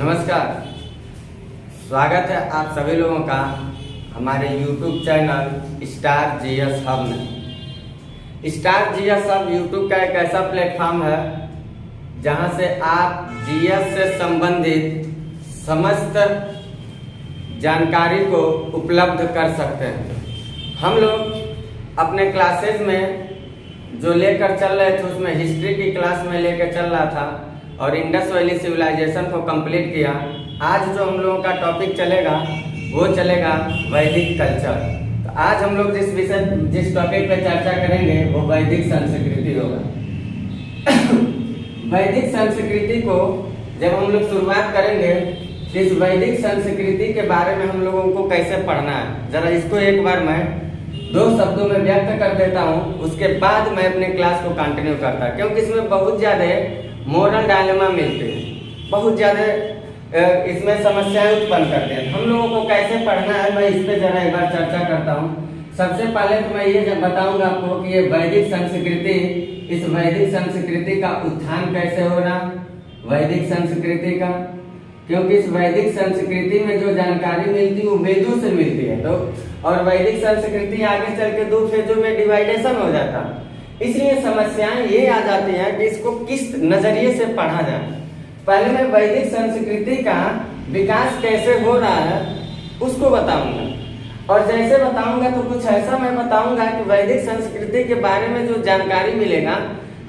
नमस्कार। स्वागत है आप सभी लोगों का हमारे YouTube channel star GS hub में। स्टार जीएस हब YouTube का एक ऐसा प्लेटफॉर्म है जहां से आप जीएस से संबंधित समस्त जानकारी को उपलब्ध कर सकते हैं। हम लोग अपने क्लासेज में जो लेकर चल रहे थे उसमें हिस्ट्री की क्लास में लेकर चल रहा था और इंडस वैली सिविलाइजेशन को कंप्लीट किया। आज जो हम लोगों का टॉपिक चलेगा वो चलेगा वैदिक कल्चर। तो आज हम लोग जिस टॉपिक पे चर्चा करेंगे वो वैदिक संस्कृति होगा। वैदिक संस्कृति को जब हम लोग शुरुआत करेंगे तो इस वैदिक संस्कृति के बारे में हम लोगों को कैसे पढ़ना है, जरा इसको एक बार मैं 2 शब्दों में व्यक्त कर देता हूँ, उसके बाद मैं अपने क्लास को कंटिन्यू करता, क्योंकि इसमें बहुत ज़्यादा मोरल डायलेमा मिलते हैं, बहुत ज़्यादा इसमें समस्याएं उत्पन्न करते हैं। हम लोगों को कैसे पढ़ना है मैं इस पर जरा एक बार चर्चा करता हूँ। सबसे पहले तो मैं ये बताऊंगा आपको कि ये वैदिक संस्कृति, इस वैदिक संस्कृति का उत्थान कैसे हो रहा, वैदिक संस्कृति का, क्योंकि इस वैदिक संस्कृति में जो जानकारी मिलती है वो वेदों से मिलती है। तो और वैदिक संस्कृति आगे चल के 2 फेजों में डिवाइडेशन हो जाता, इसलिए समस्याएं ये आ जाती हैं कि इसको किस नजरिए से पढ़ा जाए। पहले मैं वैदिक संस्कृति का विकास कैसे हो रहा है उसको बताऊंगा, और जैसे बताऊंगा तो कुछ ऐसा मैं बताऊंगा कि वैदिक संस्कृति के बारे में जो जानकारी मिलेगा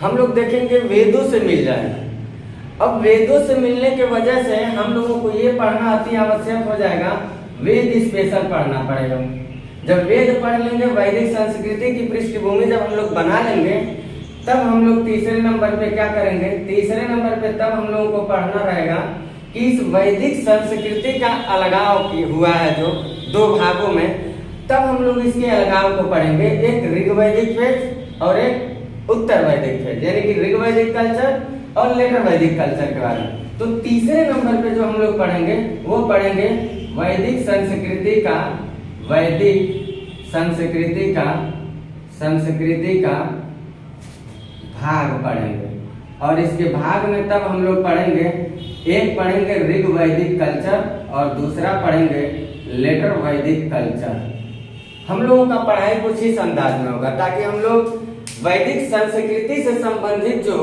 हम लोग देखेंगे वेदों से मिल जाएगा। अब वेदों से मिलने की वजह से हम लोगों को ये पढ़ना अति आवश्यक हो जाएगा, वेद स्पेशल पढ़ना पड़ेगा। जब वेद पढ़ लेंगे, वैदिक संस्कृति की पृष्ठभूमि जब हम लोग बना लेंगे, तब हम लोग तीसरे नंबर पे क्या करेंगे, तीसरे नंबर पे तब हम लोगों को पढ़ना रहेगा कि इस वैदिक संस्कृति का अलगाव हुआ है जो 2 भागों में, तब हम लोग इसके अलगाव को पढ़ेंगे, एक ऋग्वैदिक फेज और एक उत्तर वैदिक फेज, यानी कि ऋग्वैदिक कल्चर और लेटर वैदिक कल्चर के बारे में। तो तीसरे नंबर पे जो हम लोग पढ़ेंगे वो पढ़ेंगे वैदिक संस्कृति का, वैदिक संस्कृति का भाग पढ़ेंगे। और इसके भाग में तब हम लोग पढ़ेंगे, एक पढ़ेंगे ऋग वैदिक कल्चर और दूसरा पढ़ेंगे लेटर वैदिक कल्चर। हम लोगों का पढ़ाई कुछ इस अंदाज में होगा ताकि हम लोग वैदिक संस्कृति से संबंधित जो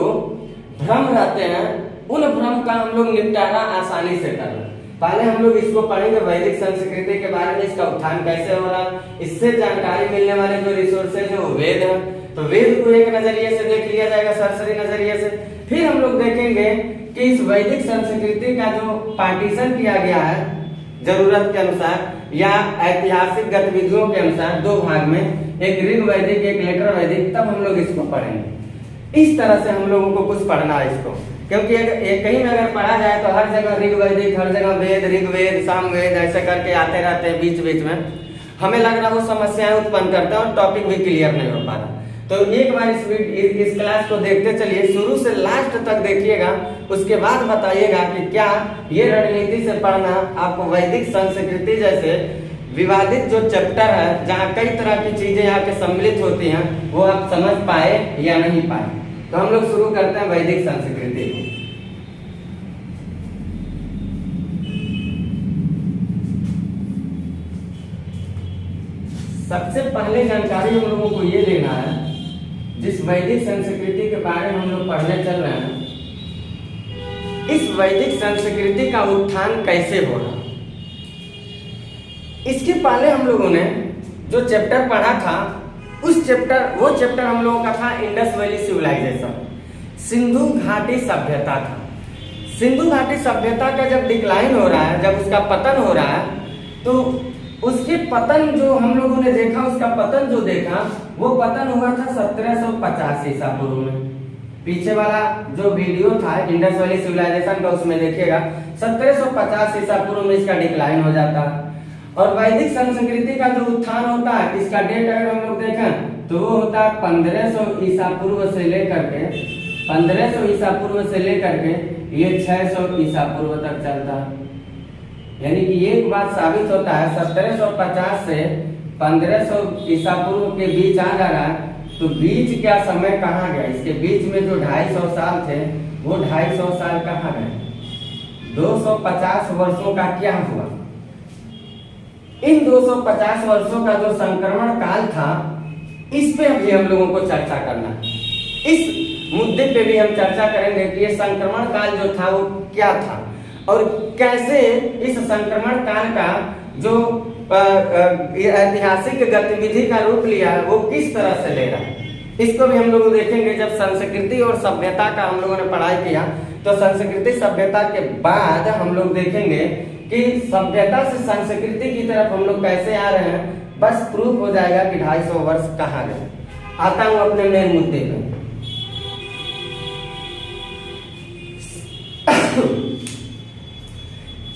भ्रम रहते हैं उन भ्रम का हम लोग निपटारा आसानी से करें। पहले हम लोग इसको पढ़ेंगे वैदिक संस्कृति के बारे में, इसका उत्थान कैसे हो रहा, इससे जानकारी मिलने वाले जो रिसोर्सेज है वो वेद है, तो वेद को एक नजरिए से देख लिया जाएगा, सरसरी नजरिए से। फिर हम लोग देखेंगे कि इस वैदिक संस्कृति का जो पार्टीशन किया गया है जरूरत के अनुसार या ऐतिहासिक गतिविधियों के अनुसार 2 भाग में, एक ऋग वैदिक एक लेटर वैदिक, तब हम लोग इसको पढ़ेंगे। इस तरह से हम लोगों को कुछ पढ़ना है इसको, क्योंकि कहीं में अगर पढ़ा जाए तो हर जगह ऋग वैदिक, हर जगह वेद, ऋग्वेद, सामवेद ऐसे करके आते रहते हैं बीच बीच में, हमें लग रहा है वो समस्याएं उत्पन्न करते हैं और टॉपिक भी क्लियर नहीं हो पाता। तो एक बार इस क्लास को देखते चलिए, शुरू से लास्ट तक देखिएगा, उसके बाद बताइएगा कि क्या ये रणनीति से पढ़ना आपको वैदिक संस्कृति जैसे विवादित जो चैप्टर है जहाँ कई तरह की चीजें यहाँ के सम्मिलित होती हैं वो आप समझ पाए या नहीं पाए। तो हम लोग शुरू करते हैं वैदिक संस्कृति को। सबसे पहले जानकारी हम लोगों को ये लेना है, जिस वैदिक संस्कृति के बारे में हम लोग पढ़ने चल रहे हैं, इस वैदिक संस्कृति का उत्थान कैसे हो रहा। इसके पहले हम लोगों ने जो चैप्टर पढ़ा था वो चैप्टर हम लोगों का था इंडस वैली सिविलाइजेशन, सिंधु घाटी सभ्यता था। सिंधु घाटी सभ्यता का जब डिक्लाइन हो रहा है, जब उसका पतन हो रहा है, तो उसके पतन जो हम लोगों ने देखा, उसका पतन जो देखा वो पतन हुआ था 1750 ईसा पूर्व में। पीछे वाला जो वीडियो था इंडस वैली सिविलाइजेशन का उसमें देखिएगा 1750 ईसा पूर्व में इसका डिक्लाइन हो जाता है। और वैदिक संस्कृति का जो उत्थान होता है, इसका डेट अगर हम लोग देखें तो वो होता है 1500 ईसा पूर्व से लेकर के 1500 ईसा पूर्व से लेकर के ये 600 ईसा पूर्व तक चलता है। यानी कि एक बात साबित होता है 1750 से 1500 ईसा पूर्व के बीच आ जा रहा है, तो बीच क्या समय कहाँ गया, इसके बीच में जो 250 साल थे वो 250 साल कहाँ गए। 250 वर्षों का क्या हुआ। इन 250 वर्षों का जो संक्रमण काल था, इस पे अभी हम लोगों को चर्चा करना है। इस मुद्दे पे भी हम चर्चा करेंगे कि ये संक्रमण काल जो था वो क्या था और कैसे इस संक्रमण काल का जो ऐतिहासिक गतिविधि का रूप लिया है वो किस तरह से ले रहा है, इसको भी हम लोग देखेंगे। जब संस्कृति और सभ्यता का हम लोगों ने पढ़ाई किया तो संस्कृति सभ्यता के बाद हम लोग देखेंगे कि सभ्यता से संस्कृति की तरफ हम लोग कैसे आ रहे हैं। बस प्रूफ हो जाएगा कि 250 वर्ष कहाँ गए। आता हूं अपने मेन मुद्दे पे।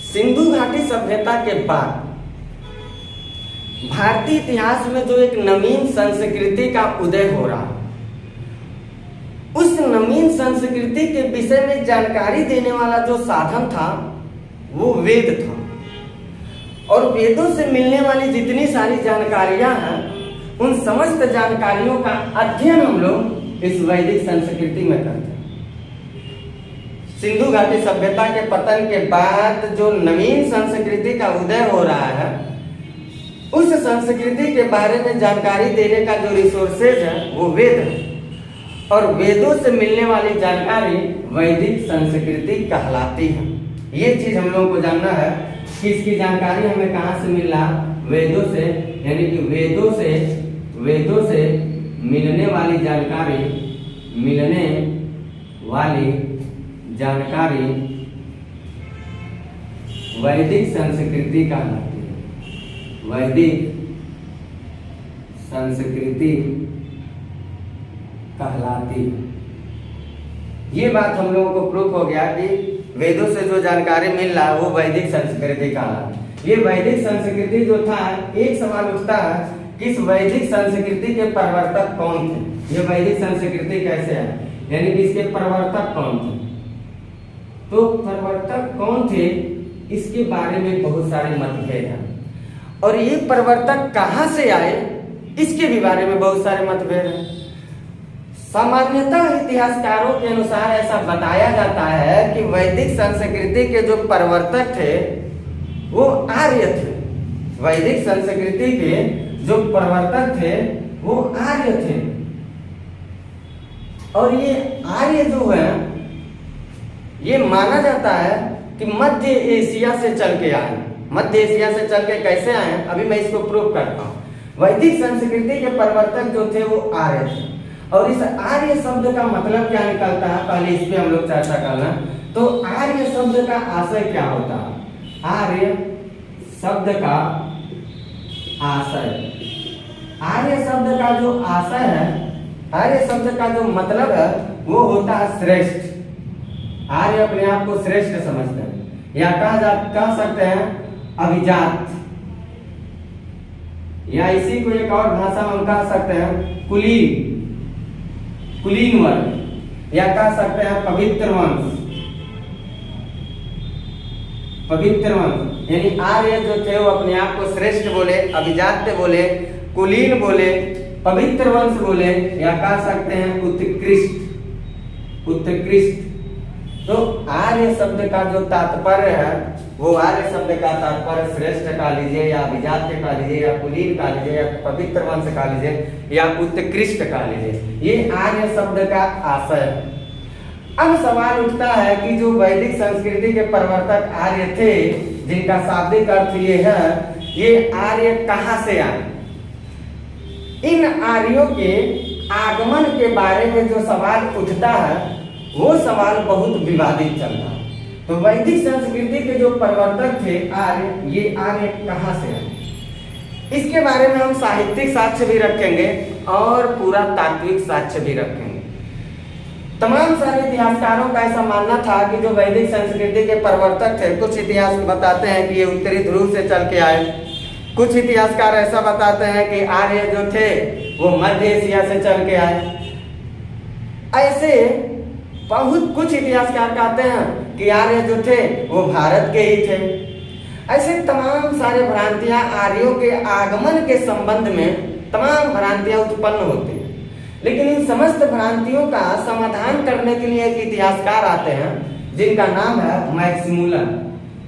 सिंधु घाटी सभ्यता के बाद भारतीय इतिहास में जो एक नवीन संस्कृति का उदय हो रहा, उस नवीन संस्कृति के विषय में जानकारी देने वाला जो साधन था वो वेद था। और वेदों से मिलने वाली जितनी सारी जानकारियां हैं उन समस्त जानकारियों का अध्ययन हम लोग इस वैदिक संस्कृति में करते हैं। सिंधु घाटी सभ्यता के पतन के बाद जो नवीन संस्कृति का उदय हो रहा है, उस संस्कृति के बारे में जानकारी देने का जो रिसोर्सेज है वो वेद है। और वेदों से मिलने वाली जानकारी वैदिक संस्कृति कहलाती है। ये चीज हम लोगों को जानना है कि इसकी जानकारी हमें कहाँ से मिल रहा, वेदों से, यानी कि वेदों से मिलने वाली जानकारी वैदिक संस्कृति कहलाती है। वैदिक संस्कृति कहलाती है। ये बात हम लोगों को प्रूफ हो गया कि वेदों से जो जानकारी मिल रहा है वो वैदिक संस्कृति कहलाती है। ये वैदिक संस्कृति जो था, एक सवाल उठता है कि इस वैदिक संस्कृति के प्रवर्तक कौन थे, ये वैदिक संस्कृति कैसे है, यानी कि इसके प्रवर्तक कौन थे। तो प्रवर्तक कौन थे इसके बारे में बहुत सारे मतभेद हैं। और ये प्रवर्तक कहाँ से आए इसके भी बारे में बहुत सारे मतभेद हैं। सामान्यतः इतिहासकारों के अनुसार ऐसा बताया जाता है कि वैदिक संस्कृति के जो प्रवर्तक थे वो आर्य थे। वैदिक संस्कृति के जो प्रवर्तक थे वो आर्य थे। और ये आर्य जो है ये माना जाता है कि मध्य एशिया से चल के आए। मध्य एशिया से चल के कैसे आए, अभी मैं इसको प्रूव करता हूँ। वैदिक संस्कृति के प्रवर्तक जो थे वो आर्य थे। और इस आर्य शब्द का मतलब क्या निकलता है, पहले इस पे हम लोग चर्चा करना। तो आर्य शब्द का आशय क्या होता है, आर्य शब्द का आशय, आर्य शब्द का जो आशय है, आर्य शब्द का जो मतलब है वो होता है श्रेष्ठ। आर्य अपने आप को श्रेष्ठ समझते हैं, या कह सकते हैं अभिजात, या इसी को एक और भाषा में हम कह सकते हैं कुलीन वर्ग, या कह सकते हैं पवित्र वंश। पवित्र वंश यानी आर्य जो थे वो अपने आप को श्रेष्ठ बोले, अभिजात बोले, कुलीन बोले, पवित्र वंश बोले, या कह सकते हैं उत्कृष्ट। उत्कृष्ट तो आर्य शब्द का जो तात्पर्य है वो आर्य शब्द का तात्पर्य श्रेष्ठ का लीजिए, या अभिजात का लीजिए, या कुलीन का लीजिए, या पवित्र वंश का लीजिए, या उत्कृष्ट का लीजिए, ये आर्य शब्द का आशय है। अब सवाल उठता है कि जो वैदिक संस्कृति के प्रवर्तक आर्य थे, जिनका शाब्दिक अर्थ ये है, ये आर्य कहाँ से आए। इन आर्यों के आगमन के बारे में जो सवाल उठता है वो सवाल बहुत विवादित चल रहा है। तो वैदिक संस्कृति के जो प्रवर्तक थे आर्य, ये आर्य कहाँ से आए, इसके बारे में हम साहित्यिक साक्ष्य भी रखेंगे और पूरा तात्विक साक्ष्य भी रखेंगे। तमाम सारे इतिहासकारों का ऐसा मानना था कि जो वैदिक संस्कृति के प्रवर्तक थे, कुछ इतिहास बताते हैं कि ये उत्तरी ध्रुव से चल के आए, कुछ इतिहासकार ऐसा बताते हैं कि आर्य जो थे वो मध्य एशिया से चल के आए। ऐसे बहुत कुछ इतिहासकार कहते हैं कि आर्य जो थे वो भारत के ही थे। ऐसे तमाम सारे भ्रांतियां आर्यों के आगमन के संबंध में तमाम भ्रांतियां उत्पन्न होती हैं। लेकिन इन समस्त भ्रांतियों का समाधान करने के लिए एक इतिहासकार आते हैं जिनका नाम है मैक्स मूलर।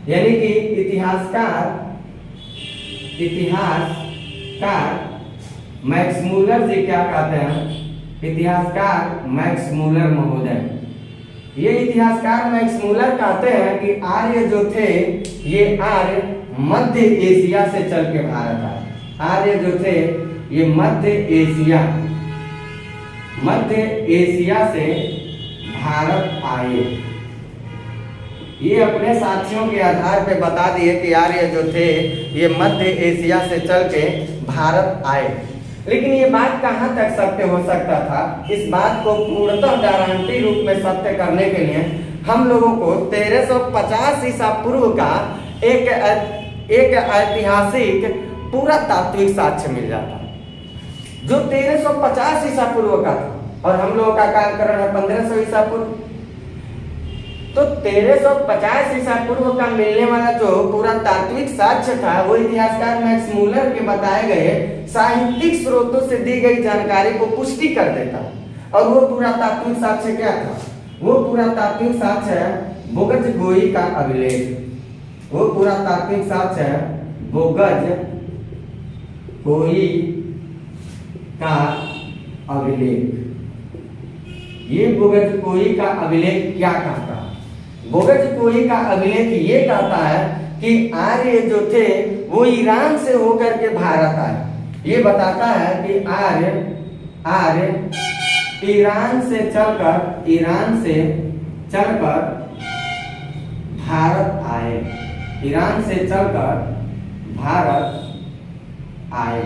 यानी कि इतिहासकार मैक्स मूलर जी क्या कहते हैं? इतिहासकार मैक्स मूलर महोदय, ये इतिहासकार मैक्स मूलर कहते हैं कि आर्य जो थे ये आर्य मध्य एशिया से चल के भारत आए। आर्य जो थे ये मध्य एशिया से भारत आए। ये अपने साथियों के आधार पे बता दिए कि आर्य जो थे ये मध्य एशिया से चल के भारत आए। लेकिन ये बात कहाँ तक सत्य हो सकता था? इस बात को पूर्णतः गारंटी रूप में सत्य करने के लिए हम लोगों को 1350 ईसा पूर्व का एक ऐतिहासिक पूरा तात्विक साक्ष्य मिल जाता, जो 1350 ईसा पूर्व का था, और हम लोगों का कालकरण है 1500 ईसा पूर्व। तो 1350 ईसा पूर्व का मिलने वाला जो पूरा तात्विक साक्ष्य था वो इतिहासकार मैक्स मूलर के बताए गए साहित्यिक स्रोतों से दी गई जानकारी को पुष्टि कर देता। और वो पूरा तात्विक साक्ष्य क्या था? वो पूरा तात्विक साक्ष्य है बोगजगोई का अभिलेख। वो पूरा तात्विक साक्ष्य है बोगजगोई का अभिलेख। ये बोगजगोई का अभिलेख क्या कहता है? बोगजगोई का अभिलेख ये कहता है कि आर्य जो थे वो ईरान से होकर के भारत आए। ये बताता है कि आर्य ईरान से चलकर भारत आए। ईरान से चलकर भारत आए,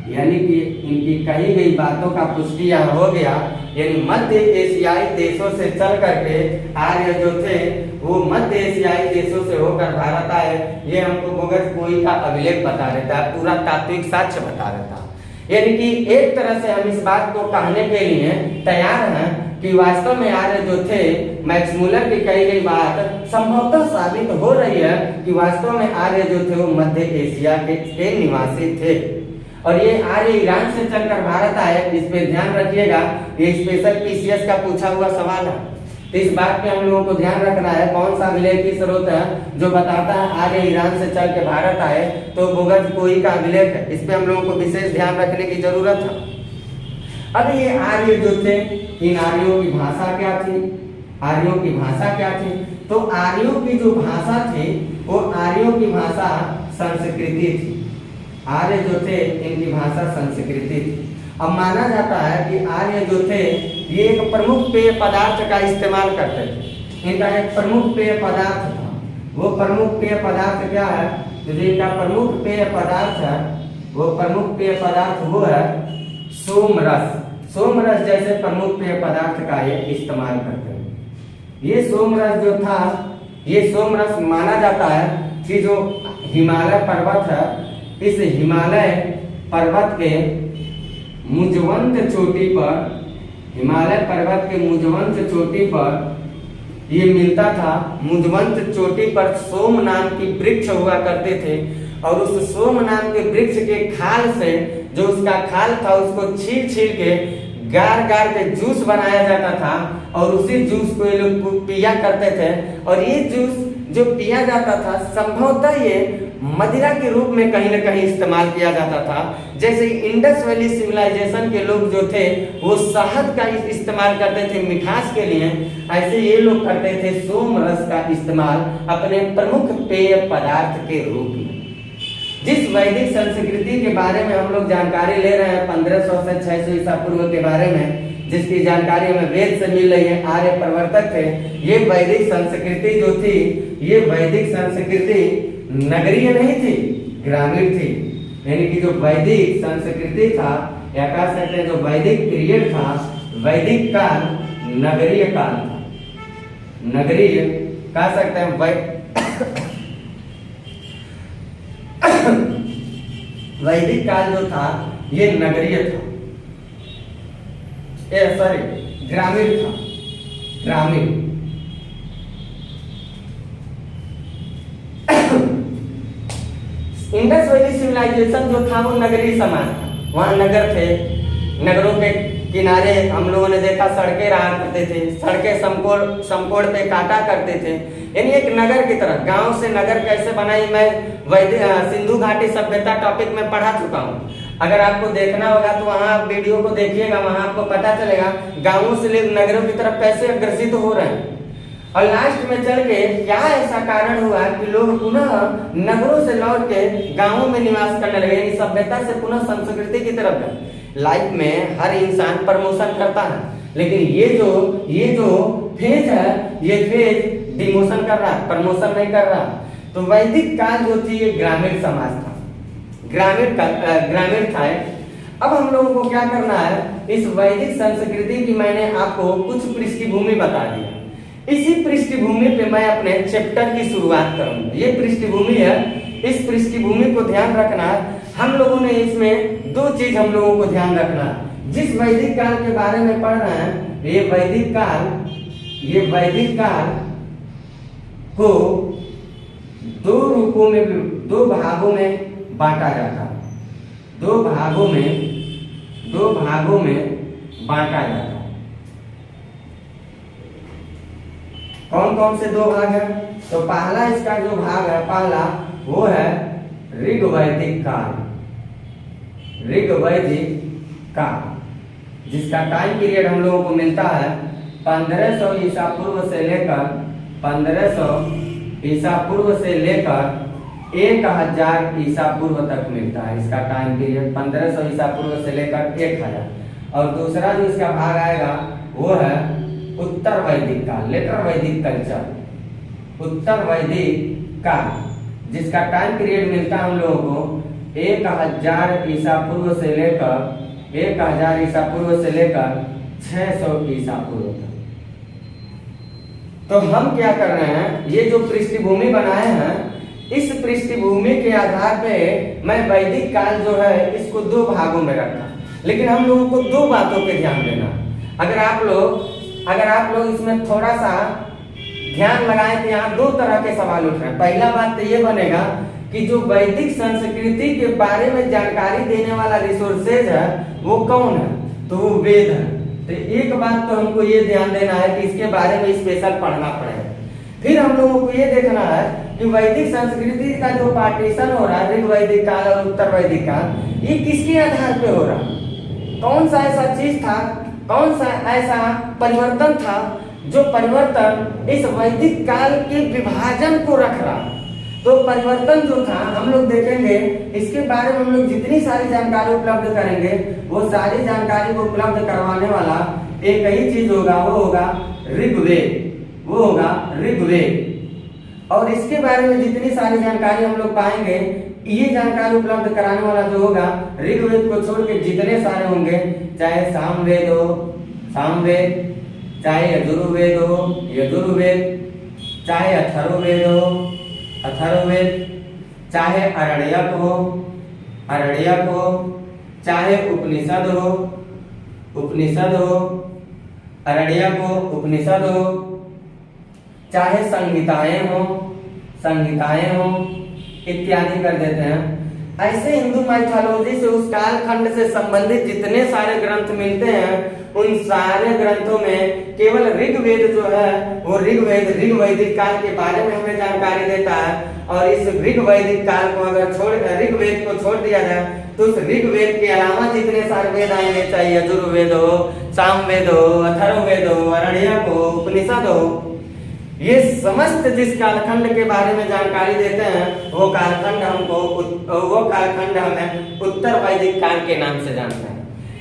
यानी कि इनकी कही गई बातों का पुष्टि यहाँ हो गया। यानी मध्य एशियाई देशों से चल करके आर्य जो थे वो मध्य एशियाई देशों से होकर भारत आए। ये हमको बोगजगोई का अभिलेख बता देता है, पूरा तात्विक साक्ष्य बता देता है। यानी कि एक तरह से हम इस बात को कहने के लिए तैयार हैं कि वास्तव में आर्य जो थे मैक्स मूलर की कही गई बात संभवतः साबित हो रही है कि वास्तव में आर्य जो थे वो मध्य एशिया के निवासी थे। और ये आर्य ईरान से चलकर भारत आए, इस पे ध्यान रखिएगा। ये स्पेशल पीसीएस का पूछा हुआ सवाल है, तो इस बात पे हम लोगों को ध्यान रखना है। कौन सा अभिलेख की स्रोत है जो बताता है आर्य ईरान से चल के भारत आए? तो बोगजगोई का अभिलेख है। इस पे हम लोगों को विशेष ध्यान रखने की जरूरत है। अब ये आर्य जो थे, इन आर्यों की भाषा क्या थी? आर्यों की भाषा क्या थी? तो आर्यों की जो भाषा थी वो आर्यों की भाषा संस्कृति थी। आर्य जो थे इनकी भाषा संस्कृति थी। अब माना जाता है कि आर्य जो थे ये एक प्रमुख पेय पदार्थ का इस्तेमाल करते थे। इनका एक प्रमुख पेय पदार्थ था। वो प्रमुख पेय पदार्थ क्या है? जो इनका प्रमुख पेय पदार्थ है वो प्रमुख पेय पदार्थ वो है सोमरस। सोमरस जैसे प्रमुख पेय पदार्थ का ये इस्तेमाल करते हैं। ये सोमरस जो था, ये सोमरस माना जाता है कि जो हिमालय पर्वत है, इस हिमालय पर्वत के मुजवंत चोटी पर, हिमालय पर्वत के मुजवंत चोटी पर ये मिलता था। मुजवंत चोटी पर सोम नाम की वृक्ष हुआ करते थे, और उस सोम नाम के वृक्ष के खाल से, जो उसका खाल था उसको छील के गार के जूस बनाया जाता था, और उसी जूस को ये लोग पिया करते थे। और ये जूस जो पिया जाता था संभवतः ये मदिरा के रूप में कहीं न कहीं इस्तेमाल किया जाता था। जैसे इंडस वैली सिविलाइजेशन के लोग जो थे वो शहद का इस्तेमाल करते थे मिठास के लिए, ऐसे ये लोग करते थे सोम रस का इस्तेमाल अपने प्रमुख पेय पदार्थ के रूप में। जिस वैदिक संस्कृति के बारे में हम लोग जानकारी ले रहे हैं 1500 से 600 ईसा पूर्व के बारे में, जिसकी जानकारी हमें वेद से मिल रही है, आर्य प्रवर्तक थे। ये वैदिक संस्कृति जो थी, ये वैदिक संस्कृति नगरीय नहीं थी, ग्रामीण थी। यानी कि जो वैदिक संस्कृति था या कह सकते हैं जो वैदिक पीरियड था, वैदिक काल नगरीय काल था। नगरीय कह सकते हैं वैदिक काल जो था ये नगरीय था, ग्रामीण था। ग्रामीण इंडस वैली सिविलाइजेशन जो था वो नगरीय समाज था। वहां नगर थे, नगरों के किनारे हम लोगों ने देखा सड़कें रहा करते थे, सड़कें समकोण पे काटा करते थे, यानी एक नगर की तरह। गांव से नगर कैसे बनाई, मैं वैदिक सिंधु घाटी सभ्यता टॉपिक में पढ़ा चुका हूँ। अगर आपको देखना होगा तो वहाँ आप वीडियो को देखिएगा, वहाँ आपको पता चलेगा गांवों से लोग नगरों की तरफ कैसे अग्रसित हो रहे हैं। और लास्ट में चल के क्या ऐसा कारण हुआ कि लोग पुनः नगरों से लौट के गांवों में निवास करने लगे, यानी सभ्यता से पुनः संस्कृति की तरफ गए। लाइफ में हर इंसान प्रमोशन करता है, लेकिन ये जो फेज है, ये फेज डिमोशन कर रहा है, प्रमोशन नहीं कर रहा। तो वैदिक काल जो थी ये ग्रामीण समाज था, ग्रामीण था। अब हम लोगों को क्या करना है, इस वैदिक संस्कृति की मैंने आपको कुछ पृष्ठभूमि बता दिया। इसी पृष्ठभूमि पे मैं अपने चैप्टर की शुरुआत करूंगा। ये पृष्ठभूमि है, इस पृष्ठभूमि को ध्यान रखना। हम लोगों ने इसमें दो चीज हम लोगों को ध्यान रखना। जिस वैदिक काल के बारे में पढ़ रहे हैं, ये वैदिक काल को दो रूपों में, दो भागों में बांटा जाता है। दो भागों में बांटा जाता है। कौन कौन से दो भाग है? तो पहला इसका जो भाग है, पहला वो है ऋग्वैदिक काल, जिसका टाइम पीरियड हम लोगों को मिलता है 1500 ईसा पूर्व से लेकर 1000 ईसा पूर्व तक मिलता है। इसका टाइम पीरियड 1500 ईसा पूर्व से लेकर 1000। और दूसरा जो इसका भाग आएगा वो है उत्तर वैदिक काल, लेटर वैदिक कल्चर, उत्तर वैदिक काल, जिसका टाइम पीरियड मिलता है हम लोगों को 1000 ईसा पूर्व से लेकर 600 ईसा पूर्व तक। तो हम क्या कर रहे हैं, ये जो पृष्ठभूमि बनाए हैं, इस पृष्ठभूमि के आधार पे मैं वैदिक काल जो है इसको दो भागों में रखा। लेकिन हम लोगों को दो बातों पे ध्यान देना। अगर आप लोग इसमें थोड़ा सा ध्यान लगाएं तो यहाँ दो तरह के सवाल उठ रहे हैं। पहला बात तो ये बनेगा कि जो वैदिक संस्कृति के बारे में जानकारी देने वाला रिसोर्सेज है वो कौन है, तो वो वेद है। तो एक बात तो हमको ये ध्यान देना है कि इसके बारे में स्पेशल पढ़ना पड़ेगा। फिर हम लोगों को ये देखना है कि वैदिक संस्कृति का जो पार्टीशन हो रहा है, ऋग्वैदिक काल और उत्तर वैदिक काल, ये किसके आधार पे हो रहा है? कौन सा ऐसा चीज था, कौन सा ऐसा परिवर्तन था जो परिवर्तन इस वैदिक काल के विभाजन को रख रहा? तो परिवर्तन जो था हम लोग देखेंगे, इसके बारे में हम लोग जितनी सारी जानकारी उपलब्ध करेंगे वो सारी जानकारी को उपलब्ध करवाने वाला एक ही चीज होगा, वो होगा ऋग्वेद। और इसके बारे में जितनी सारी जानकारी हम लोग पाएंगे, ये जानकारी उपलब्ध कराने वाला जो होगा, ऋग्वेद को छोड़ के जितने सारे होंगे, चाहे सामवेद हो सामवेद, चाहे यजुर्वेद, चाहे अथर्ववेद हो अथर्ववेद, चाहे आरण्यक हो, चाहे उपनिषद हो, आरण्यक हो, उपनिषद हो, चाहे संहिताएं हो इत्यादि कर देते हैं। ऐसे हिंदू माइथोलॉजी से उस कालखंड से संबंधित जितने सारे ग्रंथ मिलते हैं, उन सारे ग्रंथों में केवल ऋग्वेद जो है वो ऋग्वैदिक काल के बारे में हमें जानकारी देता है। और इस ऋग्वैदिक काल को अगर ऋग्वेद को छोड़ दिया जाए तो उस ऋग्वेद के अलावा जितने सारे वेद आएंगे, चाहे यजुर्वेद हो, सामवेद हो, अथर्ववेद हो, आरण्यक हो, उपनिषद हो, ये समस्त जिस कालखंड के बारे में जानकारी देते हैं वो कालखंड हमें उत्तर वैदिक काल के नाम से जानते हैं।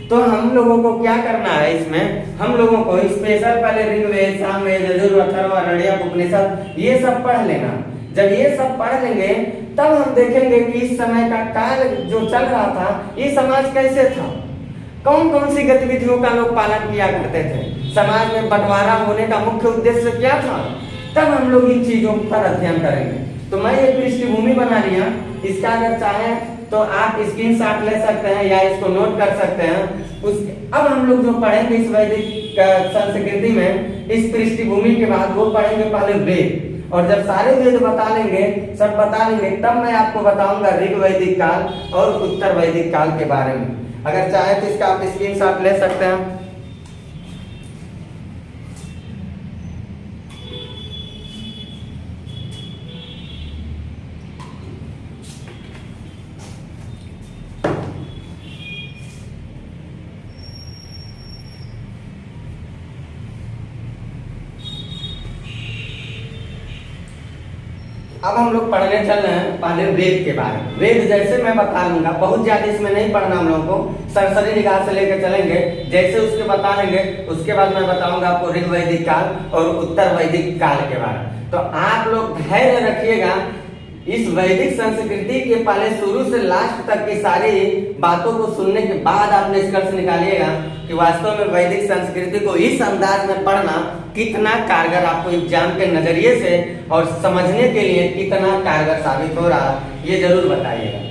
तो हम लोगों को क्या करना है, इसमें हम लोगों को स्पेशल पहले ऋग्वेद, सामवेद, यजुर्वेद, अथर्व, आरण्यक, उपनिषद ये सब पढ़ लेना। जब ये सब पढ़ लेंगे तब हम देखेंगे कि इस समय का काल जो चल रहा था, ये समाज कैसे था, कौन कौन सी गतिविधियों का लोग पालन किया करते थे, समाज में बंटवारा होने का मुख्य उद्देश्य क्या था, तब हम लोग इन चीजों पर अध्ययन करेंगे। तो मैं ये पृष्ठभूमि बना लिया, इसका अगर चाहें तो आप स्क्रीनशॉट ले सकते हैं या इसको नोट कर सकते हैं। अब हम लोग जो पढ़ेंगे इस वैदिक संस्कृति में, इस पृष्ठभूमि के बाद वो पढ़ेंगे पहले वेद। और जब सारे वेद बता लेंगे, सब बता लेंगे, तब मैं आपको बताऊंगा ऋग्वैदिक काल और उत्तर वैदिक काल के बारे में। अगर चाहे तो इसका आप स्क्रीनशॉट ले सकते हैं। अब हम लोग पढ़ने चल रहे हैं पहले वेद के बारे में। वेद जैसे मैं बता लूंगा, बहुत ज्यादा इसमें नहीं पढ़ना हम लोगों को, सरसरी निगाह से लेकर चलेंगे, जैसे उसके बता लेंगे उसके बाद मैं बताऊंगा आपको ऋग वैदिक काल और उत्तर वैदिक काल के बारे में। तो आप लोग धैर्य रखिएगा, इस वैदिक संस्कृति के पहले शुरू से लास्ट तक की सारी बातों को सुनने के बाद आप निष्कर्ष निकालिएगा कि वास्तव में वैदिक संस्कृति को इस अंदाज में पढ़ना कितना कारगर आपको एग्जाम के नजरिए से और समझने के लिए कितना कारगर साबित हो रहा है, ये जरूर बताइएगा।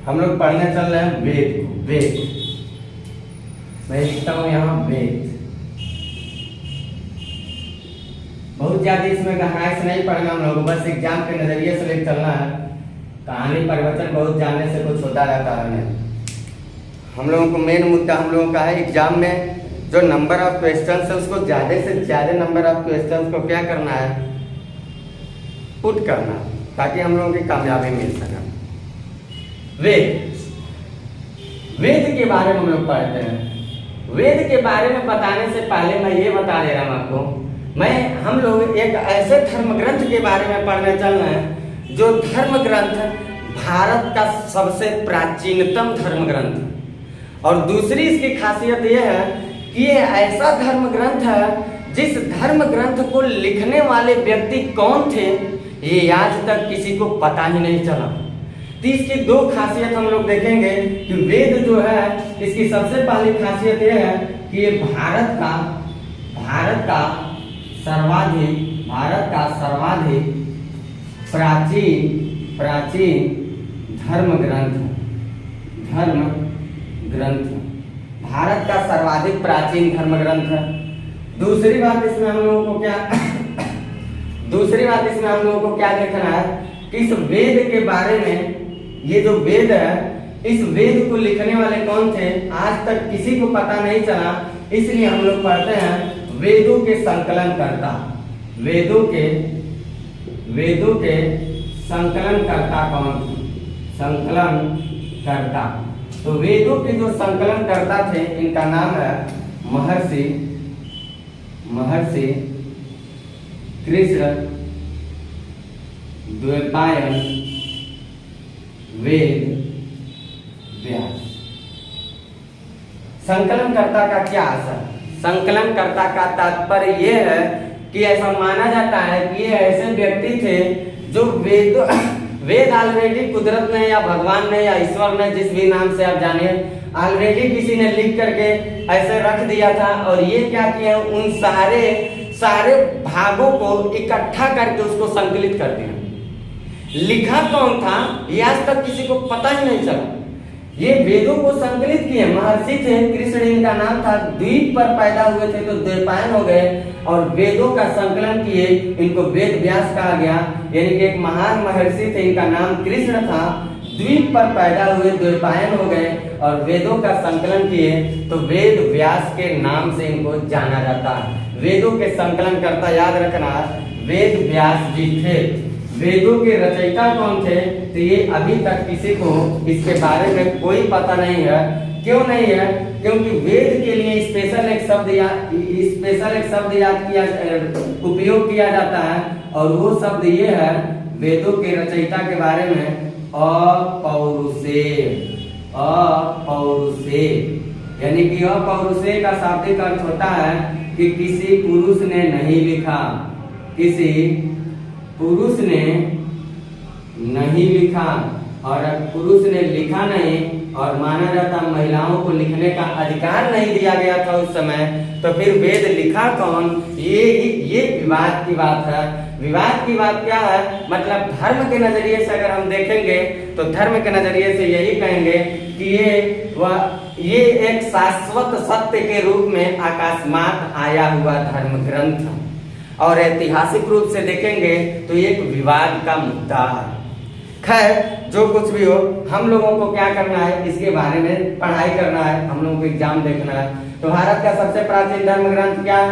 हम लोग पढ़ने चल रहे हैं वेद। वेद मैं लिखता हूं यहाँ वेद। बहुत ज्यादा इसमें गहराई से नहीं पढ़ना हम लोग, बस एग्जाम के नजरिए से लेकर चलना है। कहानी परिवर्तन बहुत जानने से कुछ होता रहता है। हम लोगों को मेन मुद्दा हम लोगों का है एग्जाम में जो नंबर ऑफ क्वेश्चन है उसको ज्यादा से ज्यादा नंबर ऑफ क्वेश्चन को क्या करना है, पुट करना, ताकि हम लोगों की कामयाबी मिल सके। वेद, वेद के बारे में हम लोग पढ़ते हैं। वेद के बारे में बताने से पहले मैं ये बता दे रहा हूं आपको, हम लोग एक ऐसे धर्म ग्रंथ के बारे में पढ़ने चल रहे हैं जो धर्म ग्रंथ भारत का सबसे प्राचीनतम धर्म ग्रंथ। और दूसरी इसकी खासियत यह है कि ये ऐसा धर्म ग्रंथ है जिस धर्म ग्रंथ को लिखने वाले व्यक्ति कौन थे ये आज तक किसी को पता ही नहीं चला। तो इसकी दो खासियत हम लोग देखेंगे कि वेद जो है इसकी सबसे पहली खासियत यह है कि ये भारत का सर्वाधिक प्राचीन धर्म ग्रंथ भारत का सर्वाधिक प्राचीन धर्म ग्रंथ है। दूसरी बात इसमें हम लोगों को क्या देखना है कि इस वेद के बारे में, ये जो वेद है इस वेद को लिखने वाले कौन थे आज तक किसी को पता नहीं चला। इसलिए हम लोग पढ़ते हैं वेदों के संकलनकर्ता। वेदों के संकलनकर्ता कौन थे? संकलनकर्ता, तो वेदों के जो संकलनकर्ता थे इनका नाम है महर्षि कृष्ण द्वैपायन वेद व्यास। संकलनकर्ता का क्या असर? संकलनकर्ता का तात्पर्य यह है कि ऐसा माना जाता है कि ये ऐसे व्यक्ति थे जो वेद ऑलरेडी कुदरत ने या भगवान ने या ईश्वर ने, जिस भी नाम से आप जानिए, ऑलरेडी किसी ने लिख करके ऐसे रख दिया था। और ये क्या किया, उन सारे भागों को इकट्ठा करके उसको संकलित कर दिया। लिखा कौन था ये आज तक किसी को पता ही नहीं चला। ये वेदों को संकलित किए महर्षि थे, कृष्ण इनका नाम था, द्वीप पर पैदा हुए थे तो द्वैपायन हो गए और वेदों का संकलन किए, इनको वेद व्यास कहा गया। यानी कि एक महान महर्षि थे, इनका नाम कृष्ण था, द्वीप पर पैदा हुए, द्वैपायन हो गए और वेदों का संकलन किए तो वेद व्यास के नाम से इनको जाना जाता है। वेदों के संकलनकर्ता याद रखना वेद व्यास जी थे। वेदों के रचयिता कौन थे तो ये अभी तक किसी को इसके बारे में कोई पता नहीं है। क्यों नहीं है? क्योंकि वेद के लिए स्पेशल एक शब्द याद किया उपयोग किया जाता है और वो शब्द ये है वेदों के रचयिता के बारे में अपौरुषे। यानी कि अपौरुषे का शाब्दिक अर्थ होता है कि किसी पुरुष ने नहीं लिखा, किसी पुरुष ने नहीं लिखा, और पुरुष ने लिखा नहीं और माना जाता महिलाओं को लिखने का अधिकार नहीं दिया गया था उस समय, तो फिर वेद लिखा कौन? ये विवाद की बात है। विवाद की बात क्या है? मतलब धर्म के नजरिए से अगर हम देखेंगे तो धर्म के नजरिए से यही कहेंगे कि ये एक शाश्वत सत्य के रूप में अकस्मात आया हुआ धर्म ग्रंथ, और ऐतिहासिक रूप से देखेंगे तो एक विवाद का मुद्दा है। खैर, जो कुछ भी हो, हम लोगों को क्या करना है, इसके बारे में पढ़ाई करना है, हम लोगों को एग्जाम देखना है। तो भारत का सबसे प्राचीन धर्म ग्रंथ क्या है?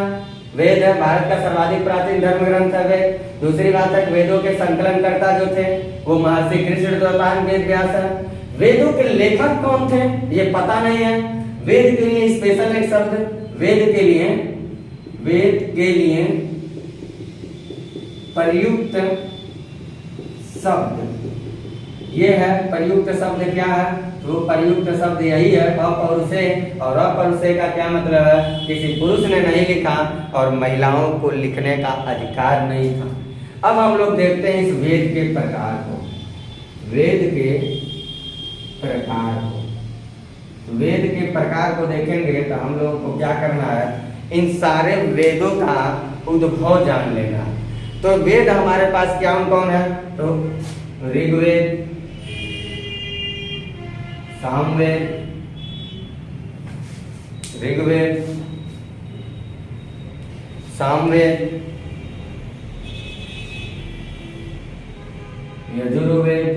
वेद है। भारत का सर्वाधिक प्राचीन धर्म ग्रंथ है वेद। दूसरी बात है, वेदों के संकलनकर्ता जो थे वो महर्षि कृष्णद्वैपायन वेद व्यास है। वेदों के लेखक कौन थे ये पता नहीं है। वेद के लिए स्पेशल एक शब्द, वेद के लिए प्रयुक्त शब्द, ये है प्रयुक्त शब्द। क्या है? तो प्रयुक्त शब्द यही है अपौरुषे, और अपौरुषे का क्या मतलब है? किसी पुरुष ने नहीं लिखा और महिलाओं को लिखने का अधिकार नहीं था। अब हम लोग देखते हैं इस वेद के प्रकार को, वेद के प्रकार को। तो वेद के प्रकार को देखेंगे तो हम लोगों को क्या करना है, इन सारे वेदों का उद्भव जान लेना है। तो वेद हमारे पास क्या कौन है? तो ऋग्वेद, सामवेद, ऋग्वेद, सामवेद, यजुर्वेद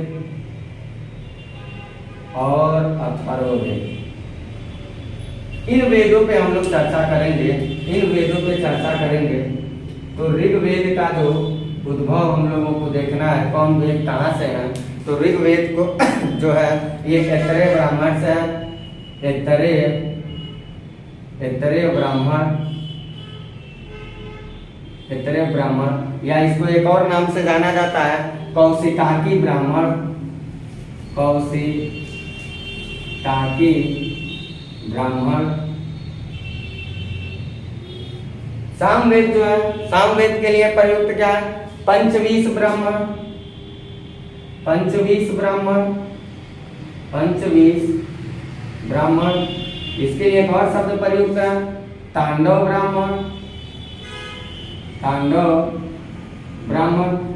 और अथर्ववेद। इन वेदों पे हम लोग चर्चा करेंगे। तो ऋग्वेद का जो उद्भव हम लोगों को देखना है, कौन वेद कहाँ से है। तो ऋग्वेद को जो है ये ऐतरेय ब्राह्मण से है, ऐतरेय ब्राह्मण, या इसको एक और नाम से जाना जाता है कौशिकाकी ब्राह्मण, कौशिकाकी ब्राह्मण। सामवेद जो है, सामवेद के लिए प्रयुक्त क्या है? पंचवीस ब्राह्मण, इसके लिए एक और शब्द प्रयुक्त है तांडव ब्राह्मण।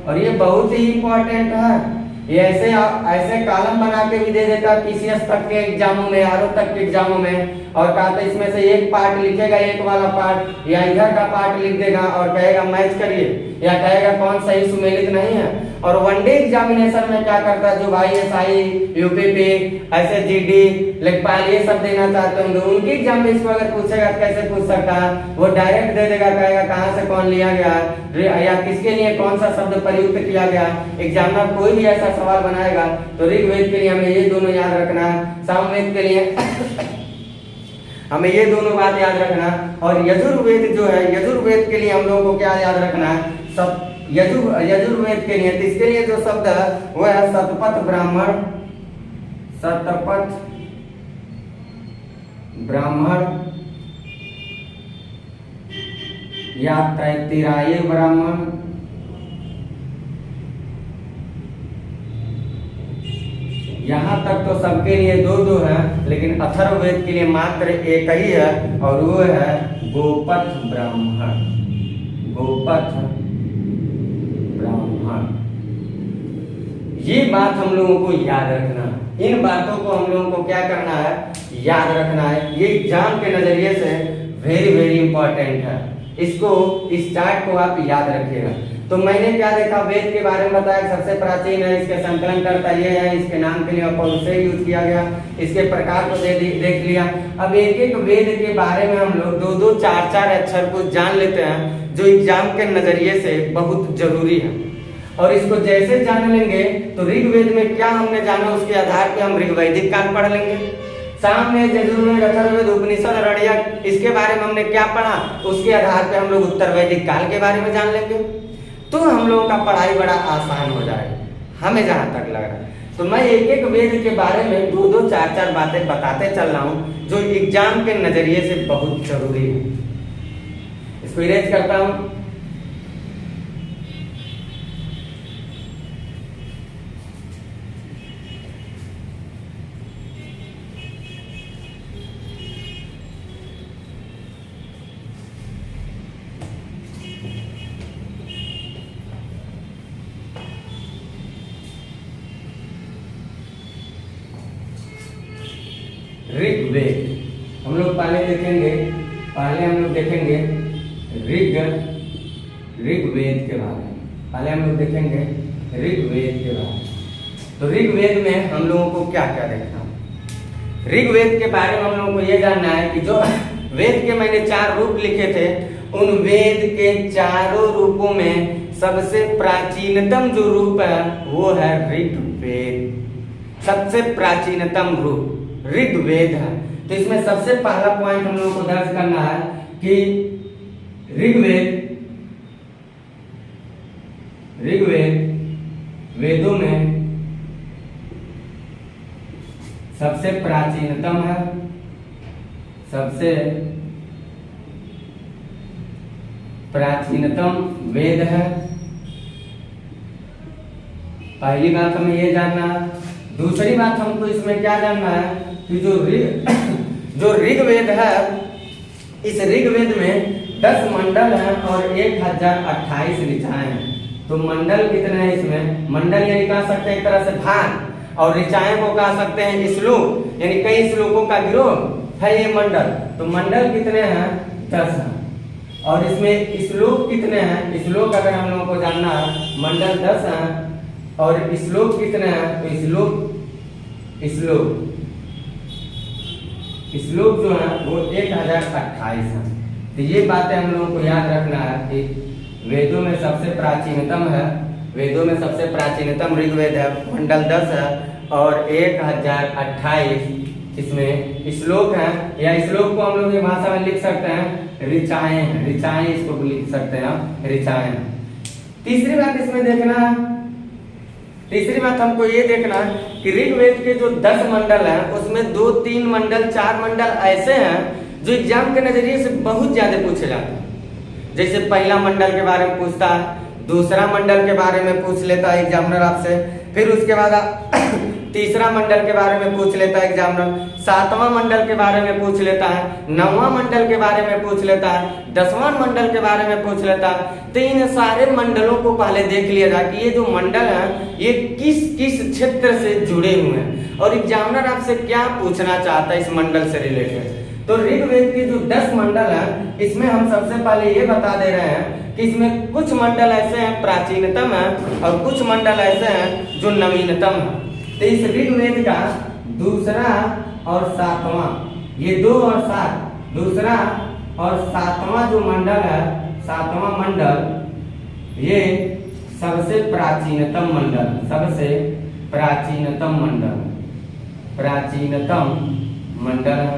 और ये बहुत ही इंपॉर्टेंट है। ये ऐसे कॉलम बना के भी दे देता है पीसीएस तक के एग्जामों में, आरओ तक के एग्जामों में, और कहा था इसमें से एक पार्ट लिखेगा, एक वाला पार्ट, या इधर का पार्ट लिख देगा और कहेगा मैच करिए, या कहेगा कौन सही सुमेलित नहीं है। और वनडे एग्जामिनेशन में क्या करता है, जो भाई एसआई, यूपीपी, ऐसे जीडी, लेखपाल ये सब देना चाहते होंगे, उनकी एग्जाम में इसको अगर पूछेगा कैसे पूछ सकता है? वो डायरेक्ट दे देगा, कहेगा कहाँ से कौन लिया गया या किसके लिए कौन सा शब्द प्रयुक्त किया गया। एग्जामिनर कोई भी ऐसा सवाल बनाएगा तो ऋग्वेद के लिए हमें ये दोनों याद रखना है, सामवेद के लिए हमें ये दोनों बात याद रखना। और यजुर्वेद जो है, यजुर्वेद के लिए हम लोगों को क्या याद रखना है? सब यजुर्वेद के लिए, इसके लिए जो शब्द है वो है शतपथ ब्राह्मण या तैत्तिराय ब्राह्मण। यहाँ तक तो सबके लिए दो दो है, लेकिन अथर्ववेद के लिए मात्र एक ही है, और वो है गोपथ ब्राह्मण। ये बात हम लोगों को याद रखना है। इन बातों को हम लोगों को क्या करना है? याद रखना है। ये एग्जाम के नजरिए से वेरी वेरी इंपॉर्टेंट है। इसको, इस चार्ट को आप याद रखिएगा। तो मैंने क्या देखा, वेद के बारे में बताया, सबसे प्राचीन है, इसके संकलनकर्ता ये है, इसके नाम के लिए अपौरुषेय यूज किया गया, इसके प्रकार को देख लिया। अब एक एक वेद के बारे में हम लोग दो दो चार चार अक्षर को जान लेते हैं, जो एग्जाम के नजरिए से बहुत जरूरी है। और इसको जैसे जान लेंगे तो ऋग्वेद में क्या हमने जाना, उसके आधार पे हम ऋग्वैदिक काल पढ़ लेंगे। सामवेद, यजुर्वेद, अथर्ववेद, उपनिषद, ऋग्वेद, इसके बारे में हमने क्या पढ़ा, उसके आधार पे हम लोग उत्तर वैदिक काल के बारे में जान लेंगे। तो हम लोगों का पढ़ाई बड़ा आसान हो जाएगा, हमें जहां तक लग रहा है। तो मैं एक एक वेद के बारे में दो दो चार चार बातें बताते चल रहा हूं, जो एग्जाम के नजरिए से बहुत जरूरी है। इसको इरेज करता हूं। ऋग्वेद। हम लोग पहले हम लोग देखेंगे ऋग्वेद के बारे में। पहले हम लोग देखेंगे ऋग्वेद के बारे में। तो ऋग्वेद में हम लोगों को क्या क्या देखना है? ऋग्वेद के बारे में हम लोगों को ये जानना है कि जो वेद के मैंने 4 रूप लिखे थे, उन वेद के चारों रूपों में सबसे प्राचीनतम जो रूप है वो है ऋग्वेद। सबसे प्राचीनतम रूप ऋग्वेद है। तो इसमें सबसे पहला पॉइंट हम लोगों को दर्ज करना है कि ऋग्वेद वेदों में सबसे प्राचीनतम है, सबसे प्राचीनतम वेद है। पहली बात हमें ये जानना है। दूसरी बात हमको इसमें क्या जानना है कि जो ऋग्वेद है, इस ऋग्वेद में 10 मंडल हैं और 1028 ऋचाएं हैं। तो मंडल कितने हैं इसमें? मंडल यानी कह सकते हैं एक तरह से भाग, और ऋचाएं को कह सकते हैं श्लोक, यानी कई श्लोकों का गिरोह है ये मंडल। तो मंडल कितने हैं? 10 हैं। और इसमें श्लोक कितने हैं? श्लोक अगर हम लोगों को जानना है, मंडल 10 हैं और श्लोक कितने हैं? तो श्लोक जो है वो 1028 है। तो ये बातें हम लोगों को याद रखना है कि वेदों में सबसे प्राचीनतम ऋग्वेद है, मंडल 10 है और 1028 इसमें श्लोक हैं, या श्लोक को हम लोग की भाषा में लिख सकते हैं ऋचाएं इसको लिख सकते हैं ऋचाएं। तीसरी बात हमको ये देखना है कि ऋग्वेद के जो 10 मंडल हैं उसमें 2, 3 मंडल, 4 मंडल ऐसे हैं जो एग्जाम के नजरिए से बहुत ज्यादा पूछे जाते हैं। जैसे पहला मंडल के बारे में पूछता है, दूसरा मंडल के बारे में पूछ लेता है एग्जामिनर आपसे, फिर उसके बाद तीसरा मंडल के बारे में पूछ लेता है एग्जामिनर, 7वां मंडल के बारे में पूछ लेता है, 9वां मंडल के बारे में पूछ लेता है, 10वां मंडल के बारे में पूछ लेता है। तो इन सारे मंडलों को पहले देख लिया जाए कि ये जो मंडल है ये किस किस क्षेत्र से जुड़े हुए हैं और एग्जामिनर आपसे क्या पूछना चाहता है इस मंडल से रिलेटेड। तो ऋग्वेद के जो 10 मंडल हैं इसमें हम सबसे पहले ये बता दे रहे हैं कि इसमें कुछ मंडल ऐसे हैं प्राचीनतम हैं और कुछ मंडल ऐसे हैं जो नवीनतम हैं। तो इस ऋग्वेद का दूसरा और 7वां, ये 2 और 7, दूसरा और 7वां जो मंडल है, 7वां मंडल ये सबसे प्राचीनतम मंडल है।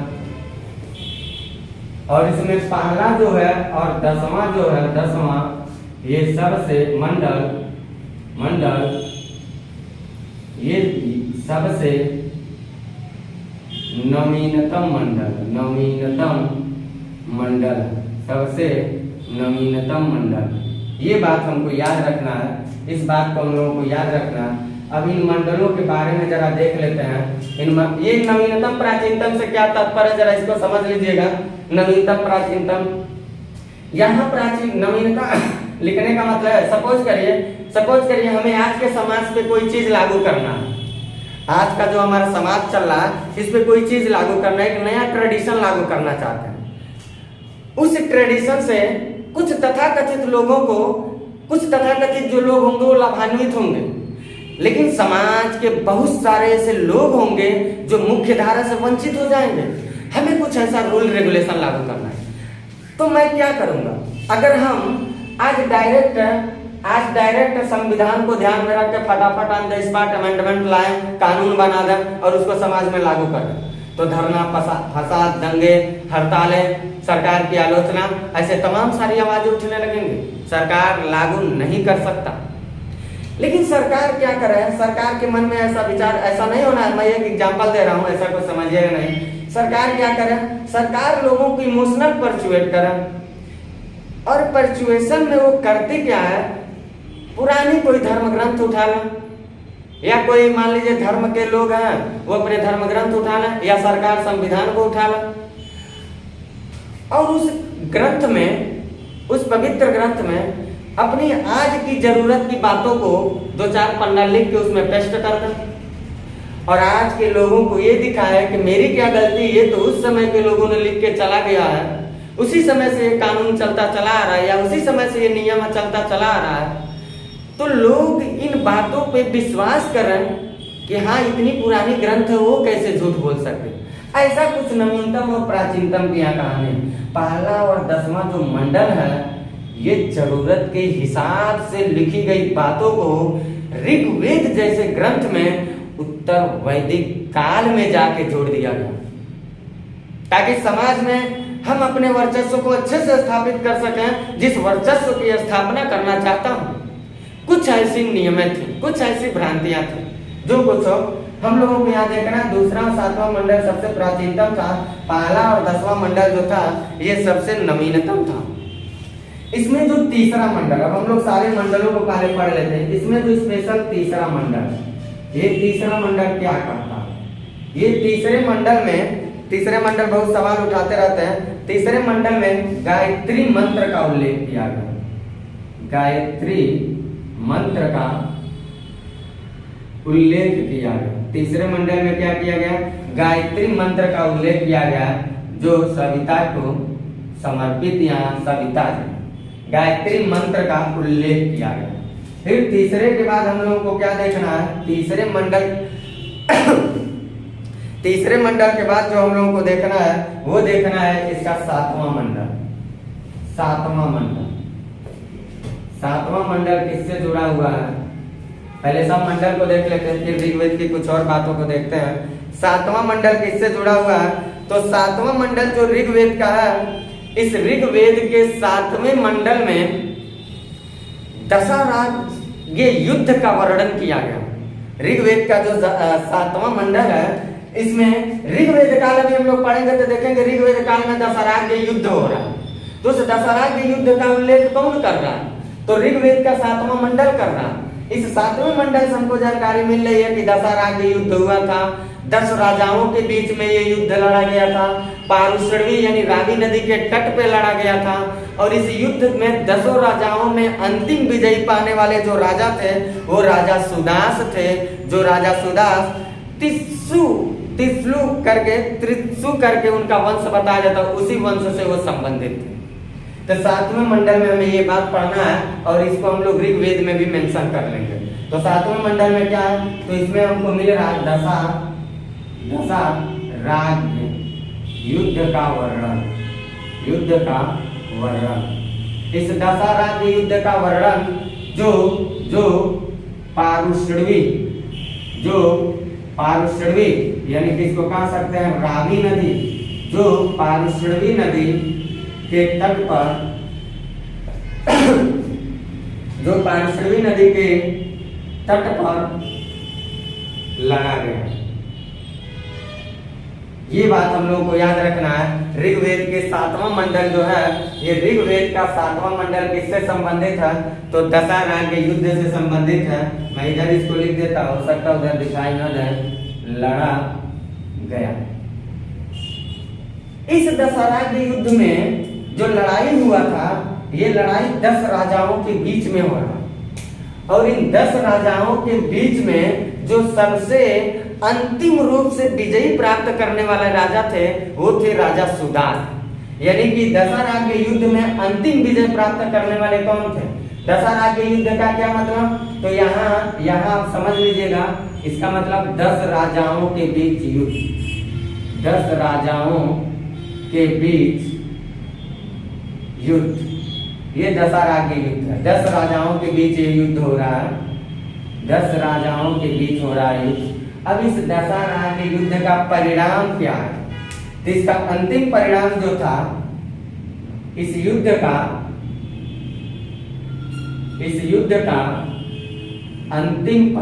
और इसमें पहला जो है और 10वां जो है, 10वां ये सबसे मंडल ये सबसे नवीनतम मंडल। ये बात हमको याद रखना है, इस बात को हम लोगों को याद रखना है। अब इन मंडलों के बारे में जरा देख लेते हैं। ये नवीनतम प्राचीनतम से क्या तात्पर्य, जरा इसको समझ लीजिएगा। नवीनतम प्राचीनतम, यहाँ प्राचीन नवीनतम लिखने का मतलब है, सपोज करिए हमें आज के समाज पे कोई चीज लागू करना है। आज का जो हमारा समाज चल रहा है इस पे कोई चीज लागू करना है, एक नया ट्रेडिशन लागू करना चाहते हैं। उस ट्रेडिशन से कुछ तथाकथित जो लोग होंगे वो लाभान्वित होंगे, लेकिन समाज के बहुत सारे ऐसे लोग होंगे जो मुख्य धारा से वंचित हो जाएंगे। हमें कुछ ऐसा रूल रेगुलेशन लागू करना है। तो मैं क्या करूंगा, अगर हम आज डायरेक्ट संविधान को ध्यान में रख के फटाफट ऑन द स्पॉट अमेंडमेंट लाए, कानून बना दें और उसको समाज में लागू करें, तो धरना, फसाद, दंगे, हड़तालें, सरकार की आलोचना, ऐसे तमाम सारी आवाजें उठने लगेंगी। सरकार लागू नहीं कर सकता। लेकिन सरकार क्या करे, सरकार के मन में ऐसा विचार, ऐसा नहीं होना है, मैं एक एग्जांपल दे रहा हूं, ऐसा कुछ समझिएगा नहीं। सरकार क्या करे, सरकार लोगों को इमोशनल परचुएट करे, और परचुएशन में वो करती क्या है, पुरानी कोई धर्म ग्रंथ उठा लें, या कोई मान लीजिए धर्म के लोग हैं वो अपने धर्म ग्रंथ उठा लें, या सरकार संविधान को उठा लें और उस ग्रंथ में, उस पवित्र ग्रंथ में अपनी आज की जरूरत की बातों को 2-4 पन्ना लिख के उसमें पेस्ट कर दें और आज के लोगों को ये दिखा है कि मेरी क्या गलती, ये तो उस समय के लोगों ने लिख के चला गया है, उसी समय से ये कानून चलता चला आ रहा है, या उसी समय से ये नियम चलता चला आ रहा है। तो लोग इन बातों पे विश्वास कर रहे हैं कि हाँ इतनी पुरानी ग्रंथ है, वो कैसे झूठ बोल सकते। ऐसा कुछ नवीनतम और प्राचीनतम की यहाँ कहानी। पहला और 10वां जो मंडल है, ये जरूरत के हिसाब से लिखी गई बातों को ऋग्वेद जैसे ग्रंथ में उत्तर वैदिक काल में जाके जोड़ दिया गया, ताकि समाज में हम अपने वर्चस्व को अच्छे से स्थापित कर सकें, जिस वर्चस्व की स्थापना करना चाहता हूं। कुछ ऐसी नियमें थी, कुछ ऐसी भ्रांतियां थी, जो कुछ हम लोगों को यहाँ देखना। दूसरा और 7वां मंडल सबसे प्राचीनतम था, पहला और 10वां मंडल जो था ये सबसे नवीनतम था। इसमें जो तीसरा मंडल, अब हम लोग सारे मंडलों को पहले पढ़ लेते हैं। इसमें जो स्पेशल तीसरा मंडल, ये तीसरा मंडल क्या कहता है? ये तीसरे मंडल बहुत सवाल उठाते रहते हैं। तीसरे मंडल में गायत्री मंत्र का उल्लेख किया गया। गायत्री मंत्र का उल्लेख किया गया। तीसरे मंडल में क्या किया गया? गायत्री मंत्र का उल्लेख किया गया, जो सविता को समर्पित यहाँ सविता है। गायत्री मंत्र का उल्लेख किया गया। फिर तीसरे के बाद हम लोगों को क्या देखना है? तीसरे मंडल के बाद जो हम लोगों को देखना है, वो देखना है इसका 7वां मंडल। 7वां मंडल किससे जुड़ा हुआ है? पहले सब मंडल को देख लेते हैं, फिर ऋग्वेद की कुछ और बातों को देखते हैं। 7वां मंडल किससे जुड़ा हुआ है? तो 7वां मंडल जो ऋग्वेद का है, इस ऋग्वेद के 7वें मंडल में दशराज ये युद्ध का वर्णन किया गया। ऋग्वेद का जो 7वां मंडल है, इसमें ऋग्वेद काल में हम लोग पढ़ेंगे तो देखेंगे ऋग्वेद काल में दशराज युद्ध हो रहा है। तो उस दशराज युद्ध का उल्लेख कौन कर रहा है? तो ऋग्वेद का 7वां मंडल कर रहा है। इस 7वें मंडल से हमको जानकारी मिल रही है कि दशराज युद्ध हुआ था। 10 राजाओं के बीच में ये युद्ध लड़ा गया था। पारुषणी यानी रावी नदी के तट पे लड़ा गया था। और इस युद्ध में 10 राजाओं में अंतिम विजयी पाने वाले जो राजा थे, वो राजा सुदास थे। जो राजा सुदास त्रिशु करके उनका वंश बताया जाता है, उसी वंश से वो संबंधित थे। तो 7वें मंडल में हमें ये बात पढ़ना है, और इसको हम लोग ऋग्वेद में भी मेंशन कर लेंगे। तो 7वें मंडल में क्या है? तो इसमें हमको मिल रहा है दशराज युद्ध का वर्णन। इस दशराज युद्ध का वर्णन जो पारुषणी यानी किसको कह सकते हैं? रावी नदी, जो पारुषणी नदी के तट पर लड़ा गया। ये बात हम लोगों को याद रखना है। ऋग्वेद के 7वां मंडल जो है, ये ऋग्वेद का 7वां मंडल किससे संबंधित है? तो दशराज के युद्ध से संबंधित है। मैं इधर इसको लिख देता, हो सकता उधर दिखाई न दे। लड़ा गया। इस दशराज युद्ध में जो लड़ाई हुआ था, ये लड़ाई 10 राजाओं के बीच में हो रहा, और इन 10 राजाओं के बीच में जो सबसे अंतिम रूप से विजयी प्राप्त करने वाले राजा थे, वो थे राजा सुदास। यानी कि दशराज के युद्ध में अंतिम विजय प्राप्त करने वाले कौन थे? दशराज के युद्ध का क्या मतलब? तो यहाँ आप समझ लीजिएगा, इसका मतलब 10 राजाओं के बीच युद्ध। 10 राजाओं के बीच युद्ध, ये दशराज के युद्ध है। 10 राजाओं के बीच ये युद्ध हो रहा है। 10 राजाओं के बीच हो रहा है युद्ध। अब इस दशराज के युद्ध का परिणाम क्या है? तो इसका अंतिम परिणाम जो था, इस युद्ध का अंतिम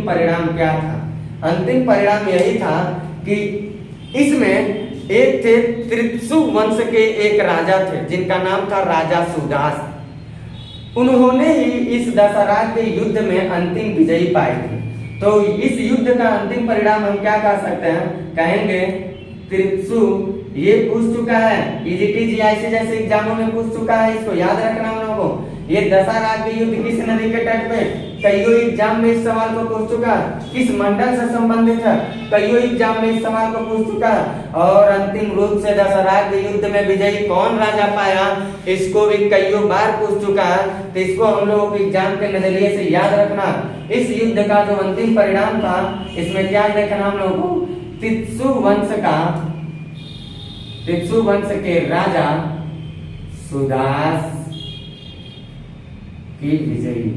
परिणाम क्या था? अंतिम परिणाम यही था कि इसमें एक थे त्रिशु वंश के एक राजा थे, जिनका नाम था राजा सुदास। उन्होंने ही इस दशराज के युद्ध में अंतिम विजयी पाई थी। तो इस युद्ध का अंतिम परिणाम हम क्या कह सकते हैं? कहेंगे त्रिशु। ये पूछ चुका है, EGT GIC जैसे एग्जामों में पूछ चुका है, इसको याद रखना हम लोगों को। ये दशहरा के युद्ध किस नदी के तट पे? कईयों एग्जाम में इस सवाल को पूछ चुका है। किस मंडल से संबंधित है? कईयों एग्जाम में इस सवाल को पूछ चुका है। और अंतिम रूप से दशहरा के युद्ध में विजयी कौन राजा पाया, इसको भी कईयों बार पूछ चुका है। तो इसको हम लोगों को एग्जाम के नजरिए से याद रखना। इस युद्ध का जो अंतिम परिणाम था, इसमें क्या देखना हम लोगों को? तित्सु वंश के राजा सुदास की विजयी,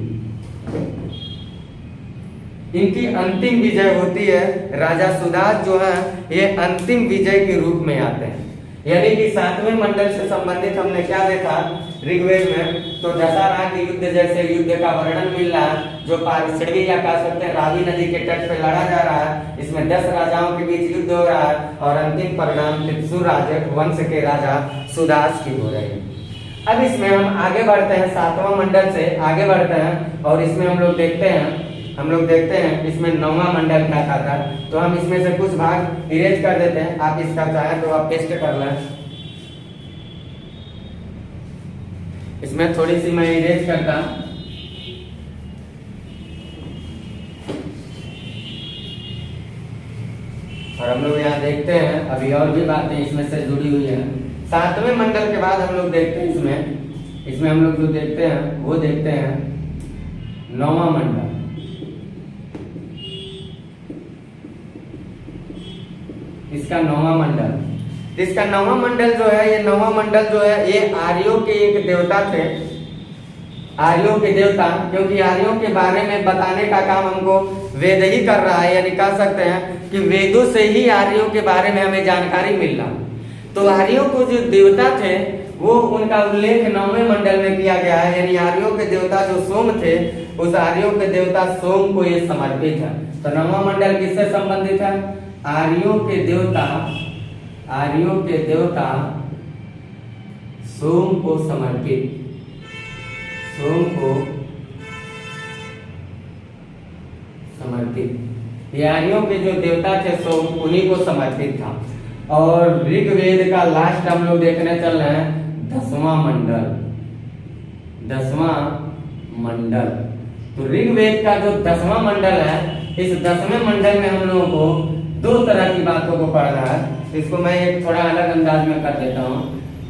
इनकी अंतिम विजय होती है। राजा सुदास जो है ये अंतिम विजय के रूप में आते हैं। यानी कि 7वें मंडल से संबंधित हमने क्या देखा ऋग्वेद में? तो दशहरा के युद्ध जैसे युद्ध का वर्णन मिल रहा है, जो पारसड़ी या कह सकते हैं रावी नदी के तट पे लड़ा जा रहा है। इसमें 10 राजाओं के बीच युद्ध हो रहा है और अंतिम परिणाम तित्सु वंश के राजा सुदास की हो रही है। अब इसमें हम आगे बढ़ते हैं, 7वां मंडल से आगे बढ़ते हैं और इसमें हम लोग देखते हैं इसमें 9वां मंडल क्या था। तो हम इसमें से कुछ भाग इरेज कर देते हैं। आप इसका चाहे तो आप टेस्ट कर लें। इसमें थोड़ी सी मैं इरेज करता हूं। और हम लोग यहाँ देखते हैं अभी और भी बातें इसमें से जुड़ी हुई है। 7वें मंडल के बाद हम लोग देखते हैं इसमें हम लोग जो देखते हैं वो देखते हैं 9वां मंडल। इसका 9वां मंडल जो है, ये 9वां मंडल जो है ये आर्यों के एक देवता थे। आर्यों के देवता, क्योंकि आर्यों के बारे में बताने का काम हमको वेद ही कर रहा है। यानी कह सकते हैं कि वेदों से ही आर्यों के बारे में हमें जानकारी मिल रहा। तो आर्यों को जो देवता थे वो उनका उल्लेख 9वें मंडल में किया गया है। यानी आर्यों के देवता जो सोम थे, उस आर्यों के देवता सोम को ये समर्पित है। तो 9वां मंडल किससे संबंधित है? आर्यों के देवता सोम को समर्पित, ये आर्यों के जो देवता थे सोम, उन्हीं को समर्पित था। और ऋग्वेद का लास्ट हम लोग देखने चल रहे हैं 10वां मंडल। तो ऋग्वेद का जो 10वां मंडल है, इस 10वें मंडल में हम लोगों को 2 तरह की बातों को पढ़ना है। इसको मैं एक थोड़ा अलग अंदाज में कर देता हूँ।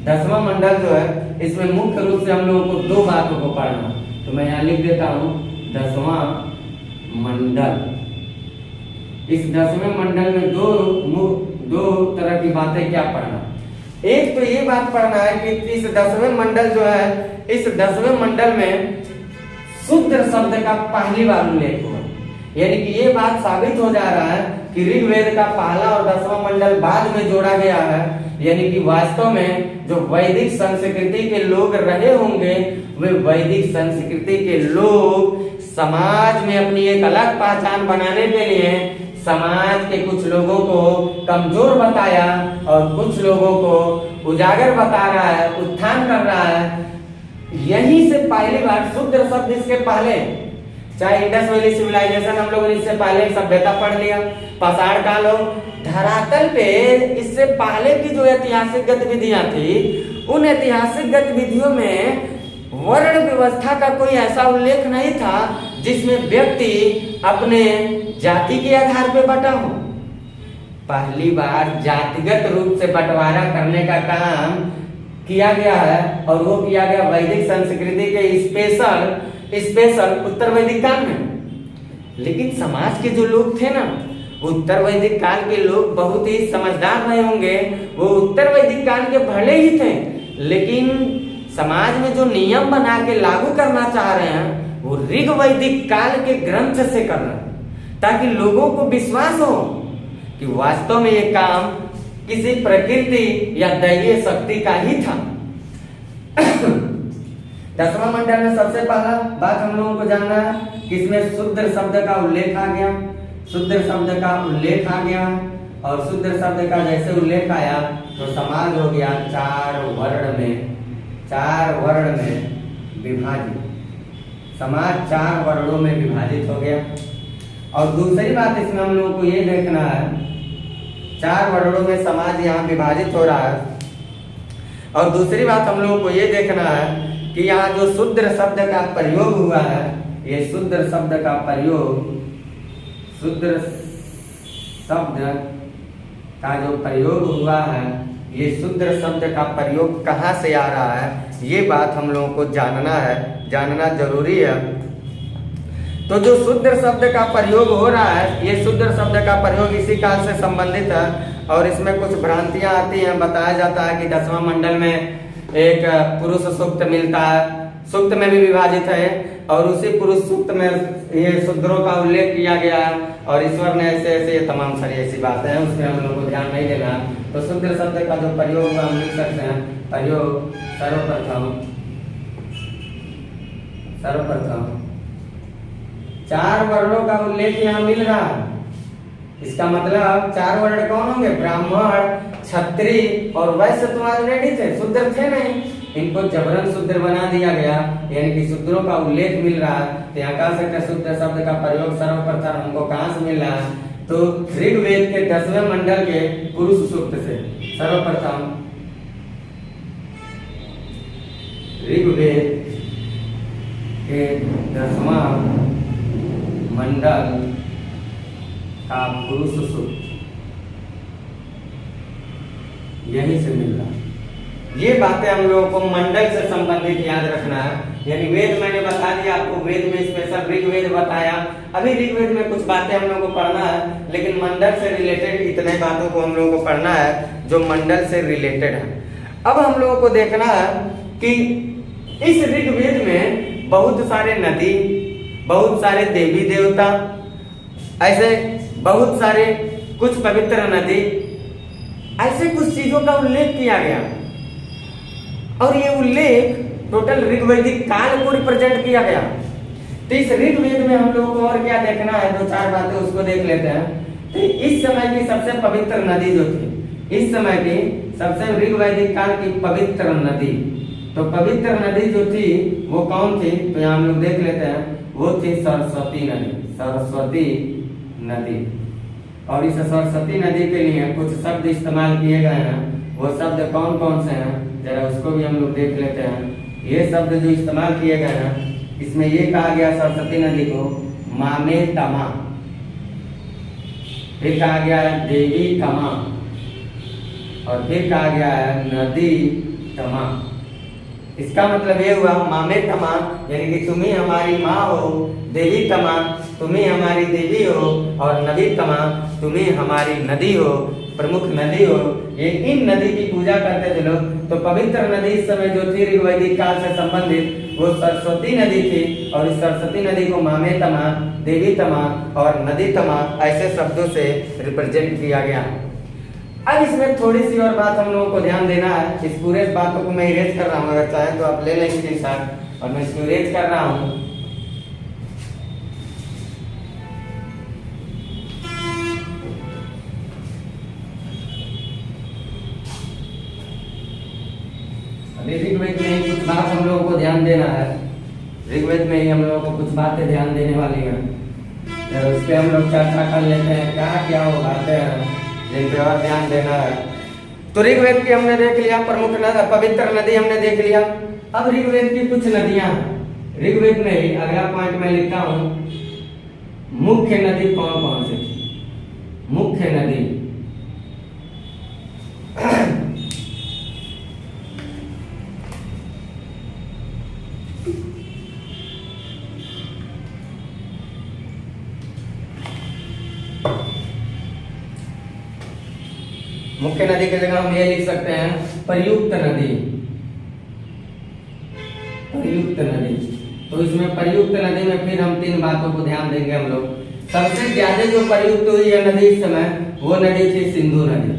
10वां मंडल जो है इसमें मुख्य रूप से हम लोगों को 2 बातों को पढ़ना है। तो मैं यहाँ लिख देता हूँ 10वां मंडल। इस 10वें मंडल में दो तरह की बातें क्या पढ़ना। एक तो ये बात पढ़ना है कि इस 10वें मंडल जो है, इस 10वें मंडल में शूद्र शब्द का पहली बार उल्लेख हुआ। यानी कि ये बात साबित हो जा रहा है कि ऋग्वेद का पहला और 10वां मंडल बाद में जोड़ा गया है। यानी कि वास्तव में जो वैदिक संस्कृति के लोग रहे होंगे, वे वैदिक संस्कृति के लोग समाज में अपनी एक अलग पहचान बनाने के लिए समाज के कुछ लोगों को कमजोर बताया और कुछ लोगों को उजागर बता रहा है, उत्थान कर रहा है। यहीं से पहली बार शूद्र शब्द, इसके पहले चाहे इंडस वैली सिविलाइजेशन हम लोगों ने इससे पहले सभ्यता पढ़ लिया, पाषाण काल हो, धरातल पे इससे पहले की जो ऐतिहासिक गतिविधियां थी, उन ऐतिहासिक गतिविधियों में वर्ण व्यवस्था का कोई ऐसा उल्लेख नहीं था जिसमें व्यक्ति अपने जाति के आधार पे बटा हो। पहली बार जातिगत रूप से बंटवारा करने का काम किया गया है और वो किया गया वैदिक संस्कृति के स्पेशल उत्तर वैदिक काल में। लेकिन समाज के जो लोग थे ना, उत्तर वैदिक काल के लोग बहुत ही समझदार रहे होंगे। वो उत्तर वैदिक काल के भले ही थे, लेकिन समाज में जो नियम बना के लागू करना चाह रहे हैं वो ऋग वैदिक काल के ग्रंथ से कर रहे हैं, ताकि लोगों को विश्वास हो कि वास्तव में ये काम किसी प्रकृति या दैवीय शक्ति का ही था। 10वां मंडल में सबसे पहला बात हम लोगों को जानना है कि इसमें शूद्र शब्द का उल्लेख आ गया। शूद्र शब्द का उल्लेख आ गया और शूद्र शब्द का जैसे उल्लेख आया तो समाज हो गया 4 वर्ण में विभाजित। समाज 4 वर्णों में विभाजित हो गया। और दूसरी बात इसमें हम लोगों को ये देखना है, 4 वर्णों में समाज यहाँ विभाजित हो रहा है। और दूसरी बात हम लोगों को ये देखना है कि यहाँ जो शूद्र शब्द का प्रयोग हुआ है, ये शूद्र शब्द का प्रयोग, शूद्र शब्द का जो प्रयोग हुआ है, ये शूद्र शब्द का प्रयोग कहाँ से आ रहा है, ये बात हम लोगों को जानना है, जानना जरूरी है। तो जो शूद्र शब्द का प्रयोग हो रहा है, ये शूद्र शब्द का प्रयोग इसी काल से संबंधित है और इसमें कुछ भ्रांतियां आती हैं। बताया जाता है कि 10वां मंडल में एक पुरुष सूक्त मिलता है, सूक्त में भी विभाजित है और उसी पुरुष सूक्त में ये शूद्रों का उल्लेख किया गया है और ईश्वर ने ऐसे ऐसे ये तमाम सारी ऐसी बातें हैं, उसमें हम लोग को ध्यान नहीं देना। तो शूद्र शब्द का जो प्रयोग हुआ हम लिख सकते हैं, प्रयोग सर्वप्रथम 4 वर्णों का उल्लेख यहाँ मिल रहा है। इसका मतलब 4 वर्ण कौन होंगे? ब्राह्मण, क्षत्रिय और वैश्य तो ऑलरेडी थे, शूद्र थे नहीं, इनको जबरन शूद्र बना दिया गया, यानी कि शूद्रों का उल्लेख मिल रहा है। तो यहाँ कह सकते हैं शूद्र शब्द का प्रयोग सर्वप्रथम हमको कहाँ से मिल रहा है? तो ऋग्वेद के 10वें मंडल के पुरुष सूक्त से सर्वप्रथम ऋग्वेद के 10वां मंडल का पुरुष सूक्त यहीं से मिल रहा है। ये बातें हम लोगों को मंडल से संबंधित याद रखना है। यानी वेद मैंने बता दिया आपको, वेद में स्पेशल ऋग्वेद बताया, अभी ऋग्वेद में कुछ बातें हम लोगों को पढ़ना है, लेकिन मंडल से रिलेटेड इतने बातों को हम लोगों को पढ़ना है जो मंडल से रिलेटेड है। अब हम लोगों को देखना है कि इस ऋग्वेद में बहुत सारे नदी, बहुत सारे देवी देवता, ऐसे बहुत सारे कुछ पवित्र नदी, ऐसे कुछ चीजों का उल्लेख किया गया और ये उल्लेख टोटल ऋग्वैदिक काल को रिप्रेजेंट किया गया। तो इस ऋग्वेद में हम लोगों को और क्या देखना है, 2-4 बातें उसको देख लेते हैं। तो इस समय की सबसे पवित्र नदी जो थी, इस समय की सबसे ऋग्वैदिक काल की पवित्र नदी, तो पवित्र नदी जो थी वो कौन थी? तो यहाँ हम लोग देख लेते हैं, वो थी सरस्वती नदी, सरस्वती नदी। और इस सरस्वती नदी के लिए कुछ शब्द इस्तेमाल किए गए हैं, वो शब्द कौन कौन से हैं जरा उसको भी हम लोग देख लेते हैं। ये शब्द जो इस्तेमाल किए गए हैं, इसमें ये कहा गया सरस्वती नदी को मामे तमा, फिर कहा गया है देवी तमा और फिर कहा गया है नदी तमा। इसका मतलब ये हुआ मामे तमा यानी कि तुम ही हमारी माँ हो, देवी तमा तुम ही हमारी देवी हो और नदी तमा तुम ही हमारी नदी हो, प्रमुख नदी हो। ये इन नदी की पूजा करते थे लोग। तो पवित्र नदी इस समय जो थी ऋग्वैदिक काल से संबंधित वो सरस्वती नदी थी और इस सरस्वती नदी को मामे तमा, देवी तमा और नदी तमा ऐसे शब्दों से रिप्रेजेंट किया गया। अब इसमें थोड़ी सी और बात हम लोगों को ध्यान देना है। इस पूरे बातों को मैं इरेज कर रहा हूँ, अगर चाहे तो आप ले लें स्क्रीनशॉट और मैं इसको इरेज कर रहा हूँ। ऋग्वेद में ही कुछ बात हम लोगों को ध्यान देना है, ऋग्वेद में ही हम लोगों को कुछ बातें ध्यान देने वाली हैं, उस पर हम लोग चर्चा कर लेते हैं क्या वो बातें हैं जिन पे और ध्यान देना है। तो ऋग्वेद की हमने देख लिया, प्रमुख पवित्र नदी हमने देख लिया। अब ऋग्वेद की कुछ नदियां, ऋग्वेद में ही अगला पॉइंट में लिखता हूं, मुख्य नदी कौन कौन सी थी? मुख्य नदी मुख्य नदी की जगह हम ये लिख सकते हैं प्रयुक्त नदी, प्रयुक्त नदी। तो इसमें प्रयुक्त नदी में फिर हम 3 बातों को ध्यान देंगे हम लोग। सबसे ज्यादा जो प्रयुक्त हुई है नदी इस समय, वो नदी थी सिंधु नदी।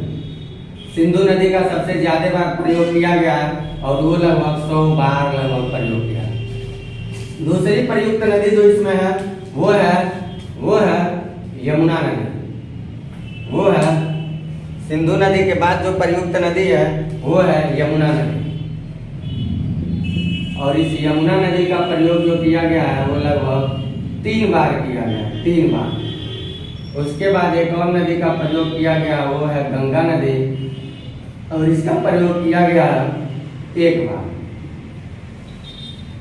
सिंधु नदी का सबसे ज्यादा बार प्रयोग किया गया है और वो लगभग 100 बार लगभग प्रयोग किया है। दूसरी प्रयुक्त नदी जो इसमें है वो है यमुना नदी। वो है सिंधु नदी के बाद जो प्रयुक्त नदी है वो है यमुना नदी। और इस यमुना नदी का प्रयोग जो किया गया है वो लगभग 3 बार किया गया, 3 बार। उसके बाद एक और नदी का प्रयोग किया गया वो है गंगा नदी और इसका प्रयोग किया गया 1 बार।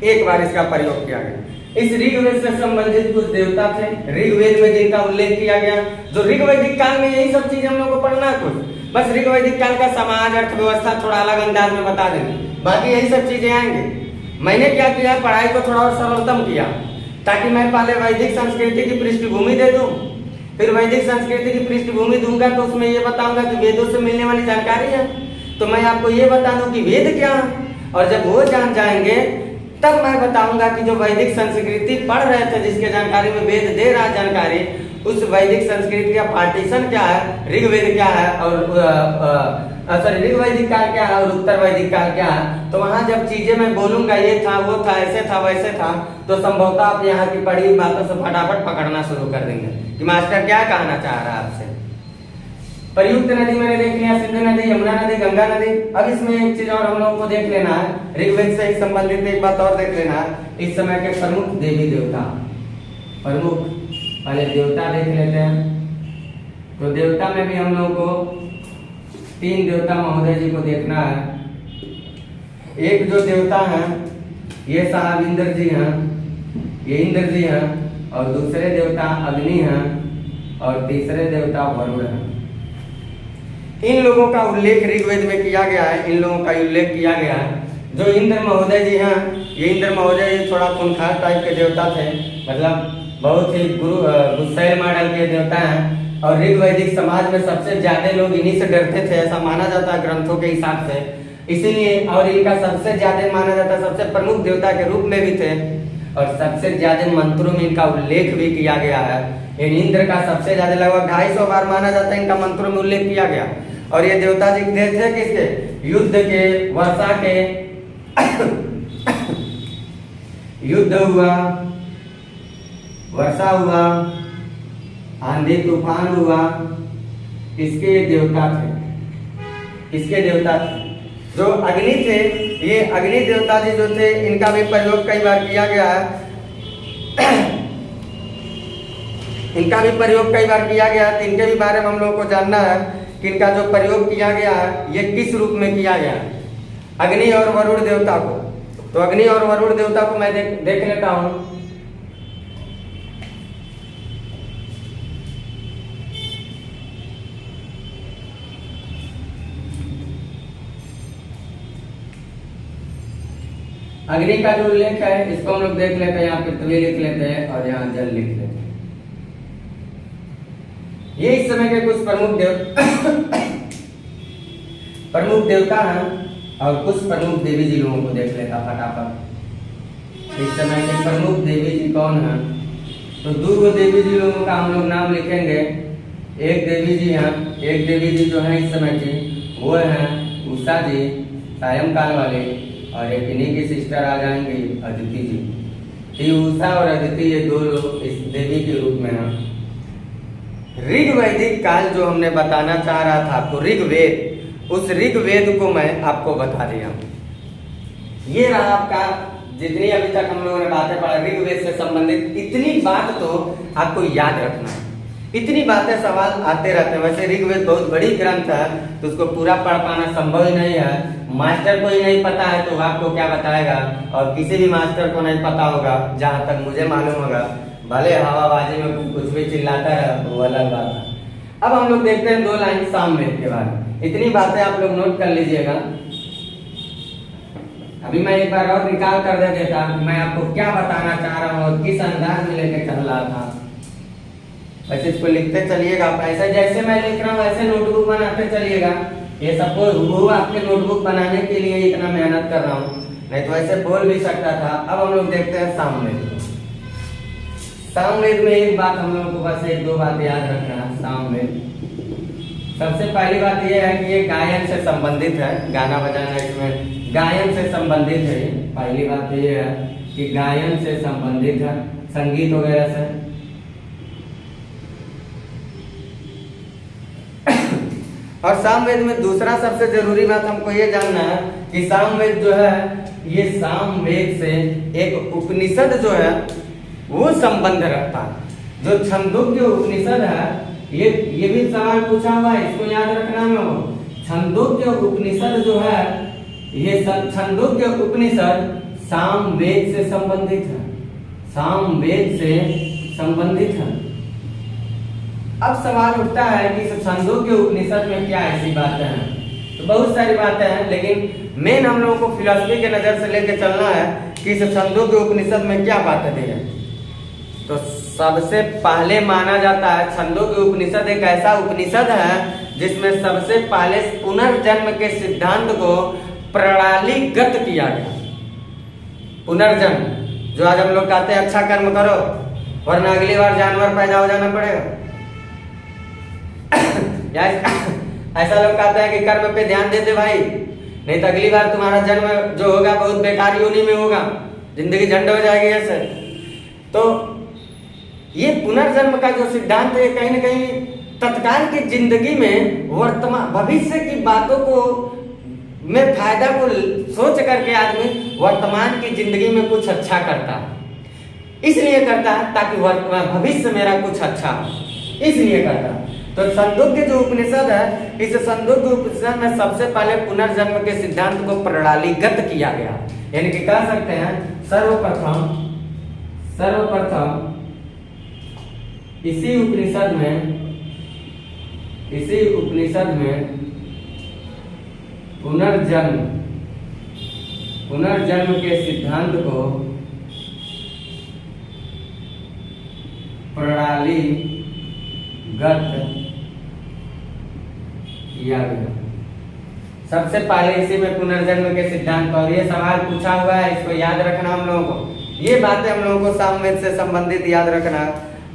एक बार इसका प्रयोग किया गया। इस ऋग्वेद से संबंधित कुछ देवता थे ऋग्वेद में जिनका उल्लेख किया गया। जो ऋग्वैदिक काल में यही सब चीजें हम लोग को पढ़ना कुछ, बस ऋग्वैदिक काल का समाज अर्थव्यवस्था थोड़ा अलग अंदाज में बता देंगे, बाकी यही सब चीजें आएंगे। मैंने क्या किया, पढ़ाई को थोड़ा और सरलतम किया ताकि मैं पहले वैदिक संस्कृति की पृष्ठभूमि दे दूं, फिर वैदिक संस्कृति की पृष्ठभूमि दूंगा तो उसमें ये बताऊंगा कि वेदों से मिलने वाली जानकारी है, तो मैं आपको ये बता दूं कि वेद क्या है, और जब वो जान जाएंगे तब मैं बताऊंगा कि जो वैदिक संस्कृति पढ़ रहे थे जिसके जानकारी में वेद दे रहा है जानकारी, उस वैदिक संस्कृति का पार्टीशन क्या है, ऋग्वेद क्या है और सॉरी ऋग्वैदिक काल क्या है और उत्तर वैदिक काल क्या है। तो वहां जब चीजें मैं बोलूंगा ये था वो था ऐसे था वैसे था, तो संभवतः आप यहाँ की पढ़ी बातों से फटाफट पकड़ना शुरू कर देंगे कि मास्टर क्या कहना चाह रहा है आपसे। प्रयुक्त नदी मैंने देख लिया, सिंधु नदी, यमुना नदी, गंगा नदी। अब इसमें एक चीज और हम लोगों को देख लेना है, ऋग्वेद से संबंधित एक बात और देख लेना है। इस समय के प्रमुख देवी देवता, प्रमुख पहले देवता देख लेते हैं। तो देवता में भी हम लोगों को 3 देवता महोदय जी को देखना है। एक जो देवता हैं ये साहब इंद्र जी हैं, ये इंद्र जी हैं, और दूसरे देवता अग्नि हैं, और तीसरे देवता वरुण हैं। इन लोगों का उल्लेख ऋग्वेद में किया गया है, इन लोगों का उल्लेख किया गया है। जो इंद्र महोदय जी हैं, ये इंद्र महोदय जी थोड़ा खूंखार टाइप के देवता थे, मतलब बहुत ही गुस्सैल मॉडल के देवता हैं, और ऋग्वैदिक समाज में सबसे ज्यादा लोग इन्हीं से डरते थे, ऐसा माना जाता है ग्रंथों के हिसाब से, इसीलिए। और इनका सबसे ज्यादा माना जाता है, सबसे प्रमुख देवता के रूप में भी थे, और सबसे ज्यादा मंत्रों में इनका उल्लेख भी किया गया है। इन इंद्र का सबसे ज्यादा लगभग 250 बार माना जाता है, इनका मंत्रों में उल्लेख किया गया। और ये देवता जी थे किसके, युद्ध के, वर्षा के युद्ध हुआ, वर्षा हुआ, आंधी तूफान हुआ, इसके देवता थे, इसके देवता थे। जो अग्नि थे, ये अग्नि देवता जी जो थे, इनका भी प्रयोग कई बार किया गया है इनका भी प्रयोग कई बार किया गया है। इनके भी बारे में हम लोगों को जानना है कि इनका जो प्रयोग किया गया है ये किस रूप में किया गया है, अग्नि और वरुण देवता को। तो अग्नि और वरुण देवता को मैं देख लेता हूं। अग्नि का जो उल्लेख है इसको हम लोग देख लेते हैं, यहाँ पृथ्वी लिख लेते हैं और यहाँ जल लिख लेते हैं। ये इस समय के कुछ प्रमुख देवता हैं, और कुछ प्रमुख देवी जी लोगों को देख लेता फटाफट। इस समय के प्रमुख देवी जी कौन हैं, तो 2 देवी जी लोगों का हम लोग नाम लिखेंगे। एक देवी जी हैं, एक देवी जी जो है इस समय की वो हैं उषा जी, सायंकाल वाले, और एक इन्हीं की सिस्टर आ जाएंगी अदिति जी। ये उषा और अदिति ये 2 लोग इस देवी के रूप में हैं। ऋग्वैदिक काल जो हमने बताना चाह रहा था आपको, ऋग्वेद, उस ऋग्वेद को मैं आपको बता दिया। ये रहा आपका, जितनी अभी तक हम लोगों ने बातें पढ़ा ऋग्वेद से संबंधित, इतनी बात तो आपको याद रखना है। इतनी बातें सवाल आते रहते हैं। वैसे ऋग्वेद बहुत बड़ी ग्रंथ है, तो उसको पूरा पढ़ पाना संभव ही नहीं है। मास्टर को ही नहीं पता है तो आपको क्या बताएगा, और किसी भी मास्टर को नहीं पता होगा, जहां तक मुझे मालूम होगा। भले हवाबाजी में कुछ भी चिल्लाता है तो वो अलग बात है। अब हम लोग देखते हैं 2 लाइन सामवेद के बारे में। इतनी बातें आप लोग नोट कर लीजिएगा। अभी मैं एक बार और निकाल कर दे देता कि मैं आपको क्या बताना चाह रहा हूँ और किस अंदाज में लेकर चल रहा था। वैसे इसको लिखते चलिएगा, ऐसे जैसे मैं लिख रहा हूँ वैसे नोटबुक बनाते चलिएगा। ये सबको हूबहू आपके नोटबुक बनाने के लिए इतना मेहनत कर रहा हूँ, नहीं तो ऐसे बोल भी सकता था। अब हम लोग देखते हैं सामवेद। सामवेद में एक बात हम लोगों को बस 1-2 बात याद रखना है। सामवेद सबसे पहली बात यह है कि ये गायन से संबंधित है, गाना बजाना इसमें गायन से संबंधित है। पहली बात ये है कि गायन से संबंधित है, संगीत वगैरह से। और सामवेद में दूसरा सबसे जरूरी बात हमको ये जानना है कि सामवेद जो है, ये सामवेद से एक उपनिषद जो है वो संबंध रखता है। जो छंदोग्य उपनिषद है, ये भी सवाल पूछा हुआ है, इसको याद रखना में हो। छंदोग्य उपनिषद जो है, ये छंदोग्य उपनिषद सामवेद से संबंधित है, सामवेद से संबंधित है। अब सवाल उठता है कि छंदोग्य उपनिषद में क्या ऐसी बातें हैं? तो बहुत सारी बातें हैं, लेकिन मेन हम लोगों को फिलॉसफी के नजर से लेकर चलना है कि इस छंदोग्य उपनिषद में क्या बातें दी है। तो सबसे पहले माना जाता है छंदोग्य उपनिषद एक ऐसा उपनिषद है जिसमें सबसे पहले पुनर्जन्म के सिद्धांत को प्रणालीगत किया गया। पुनर्जन्म, जो आज हम लोग कहते हैं अच्छा कर्म करो वरना अगली बार जानवर पैदा हो जाना पड़ेगा या ऐसा लोग कहते हैं कि कर्म पे ध्यान दे दे भाई, नहीं तो अगली बार तुम्हारा जन्म जो होगा बहुत बेकार योनि में होगा, जिंदगी झंड हो जाएगी ऐसे। तो ये पुनर्जन्म का जो सिद्धांत है कहीं ना कहीं तत्काल की जिंदगी में वर्तमान भविष्य की बातों को में फायदा को सोच करके आदमी वर्तमान की जिंदगी में कुछ अच्छा करता है, इसलिए करता है ताकि भविष्य मेरा कुछ अच्छा हो, इसलिए करता है। तो छंदोग्य जो उपनिषद है, इस छंदोग्य उपनिषद में सबसे पहले पुनर्जन्म के सिद्धांत को प्रणालीगत किया गया, यानी कि कह सकते हैं सर्वप्रथम इसी उपनिषद में पुनर्जन्म के सिद्धांत को प्रणालीगत किया गया। सबसे पहले इसी में पुनर्जन्म के सिद्धांत, और ये सवाल पूछा हुआ है, इसको याद रखना हम लोगों को, ये बातें हम लोगों को सामवेद से संबंधित याद रखना।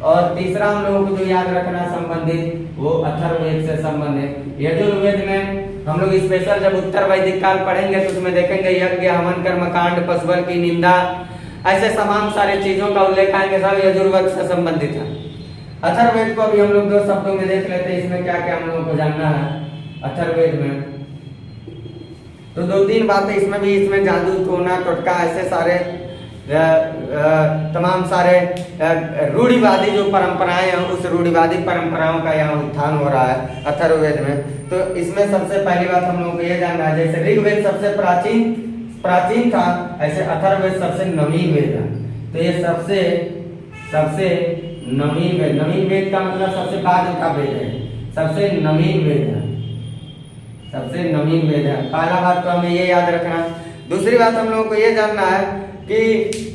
और तीसरा हम लोगों को जो याद रखना संबंधित वो अथर्ववेद से संबंधित। यजुर्वेद में हम लोग स्पेशल जब उत्तर वैदिक काल पढ़ेंगे तो उसमें देखेंगे यज्ञ, हवन, कर्म कांड, पशुबल की निंदा, ऐसे तमाम सारे चीजों का उल्लेख आएंगे, सब यजुर्वेद से संबंधित है। अथर्ववेद को अभी हम लोग 2 शब्दों में देख लेते हैं, इसमें क्या क्या हम लोगों को जानना है। अथर्ववेद में तो 2-3 बातें इसमें भी, इसमें जादू टोना टोटका ऐसे सारे तमाम सारे रूढ़िवादी जो परंपराएं हैं, उस रूढ़िवादी परंपराओं का यहाँ उत्थान हो रहा है अथर्ववेद में। तो इसमें सबसे पहली बात हम लोगों को ये जानना है, जैसे ऋग्वेद सबसे प्राचीन था, ऐसे अथर्ववेद सबसे नवीन वेद है। तो ये सबसे नवीन वेद का मतलब सबसे बाद का वेद है, सबसे नवीन वेद है, सबसे नवीन वेद है। पहला बात तो हमें ये याद रखना। दूसरी बात हम लोगों को ये जानना है कि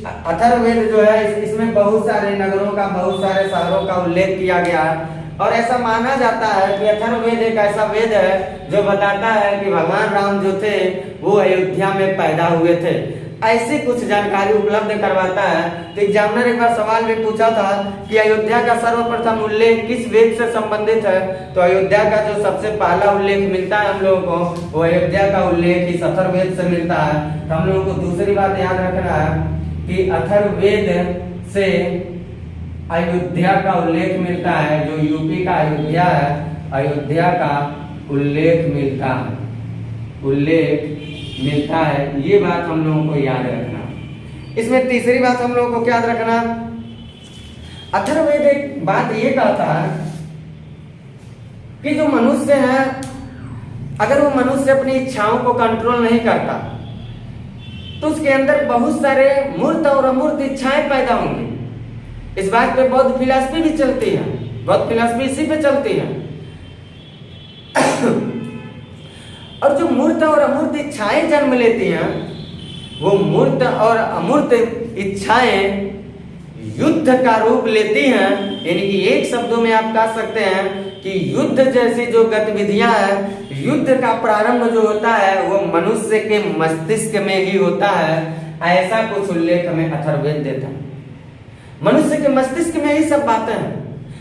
अथर्ववेद जो है इसमें बहुत सारे नगरों का, बहुत सारे शहरों का उल्लेख किया गया है, और ऐसा माना जाता है कि अथर्ववेद एक ऐसा वेद है जो बताता है कि भगवान राम जो थे वो अयोध्या में पैदा हुए थे, ऐसी कुछ जानकारी उपलब्ध करवाता है। तो एग्जामिनर एक बार सवाल भी पूछा था कि अयोध्या का सर्वप्रथम उल्लेख किस वेद से संबंधित है, तो अयोध्या का जो सबसे पहला उल्लेख मिलता है हम लोगों को, वो अयोध्या का उल्लेख इस अथर्ववेद से मिलता है। तो हम लोगों को दूसरी बात याद रखना है कि अथर्ववेद से अयोध्या का उल्लेख मिलता है, जो यूपी का अयोध्या है, अयोध्या का उल्लेख मिलता है। ये बात हम लोगों को याद रखना। इसमें तीसरी बात हम लोगों को क्या याद रखना, अथर्ववेद एक बात ये कहता है कि जो मनुष्य है, अगर वो मनुष्य अपनी इच्छाओं को कंट्रोल नहीं करता तो उसके अंदर बहुत सारे मूर्त और अमूर्त इच्छाएं पैदा होंगी। इस बात पे बौद्ध फिलॉसफी भी चलती है, बौद्ध फिलॉसफी इसी पे चलती है। और जो मूर्त और अमूर्त इच्छाएं जन्म लेती हैं, वो मूर्त और अमूर्त इच्छाएं युद्ध का रूप लेती हैं। यानी कि एक शब्दों में आप कह सकते हैं कि युद्ध जैसी जो गतिविधियां हैं, युद्ध का प्रारंभ जो होता है वो मनुष्य के मस्तिष्क में ही होता है, ऐसा कुछ उल्लेख हमें अथर्ववेद देता है। मनुष्य के मस्तिष्क में ही सब बातें हैं।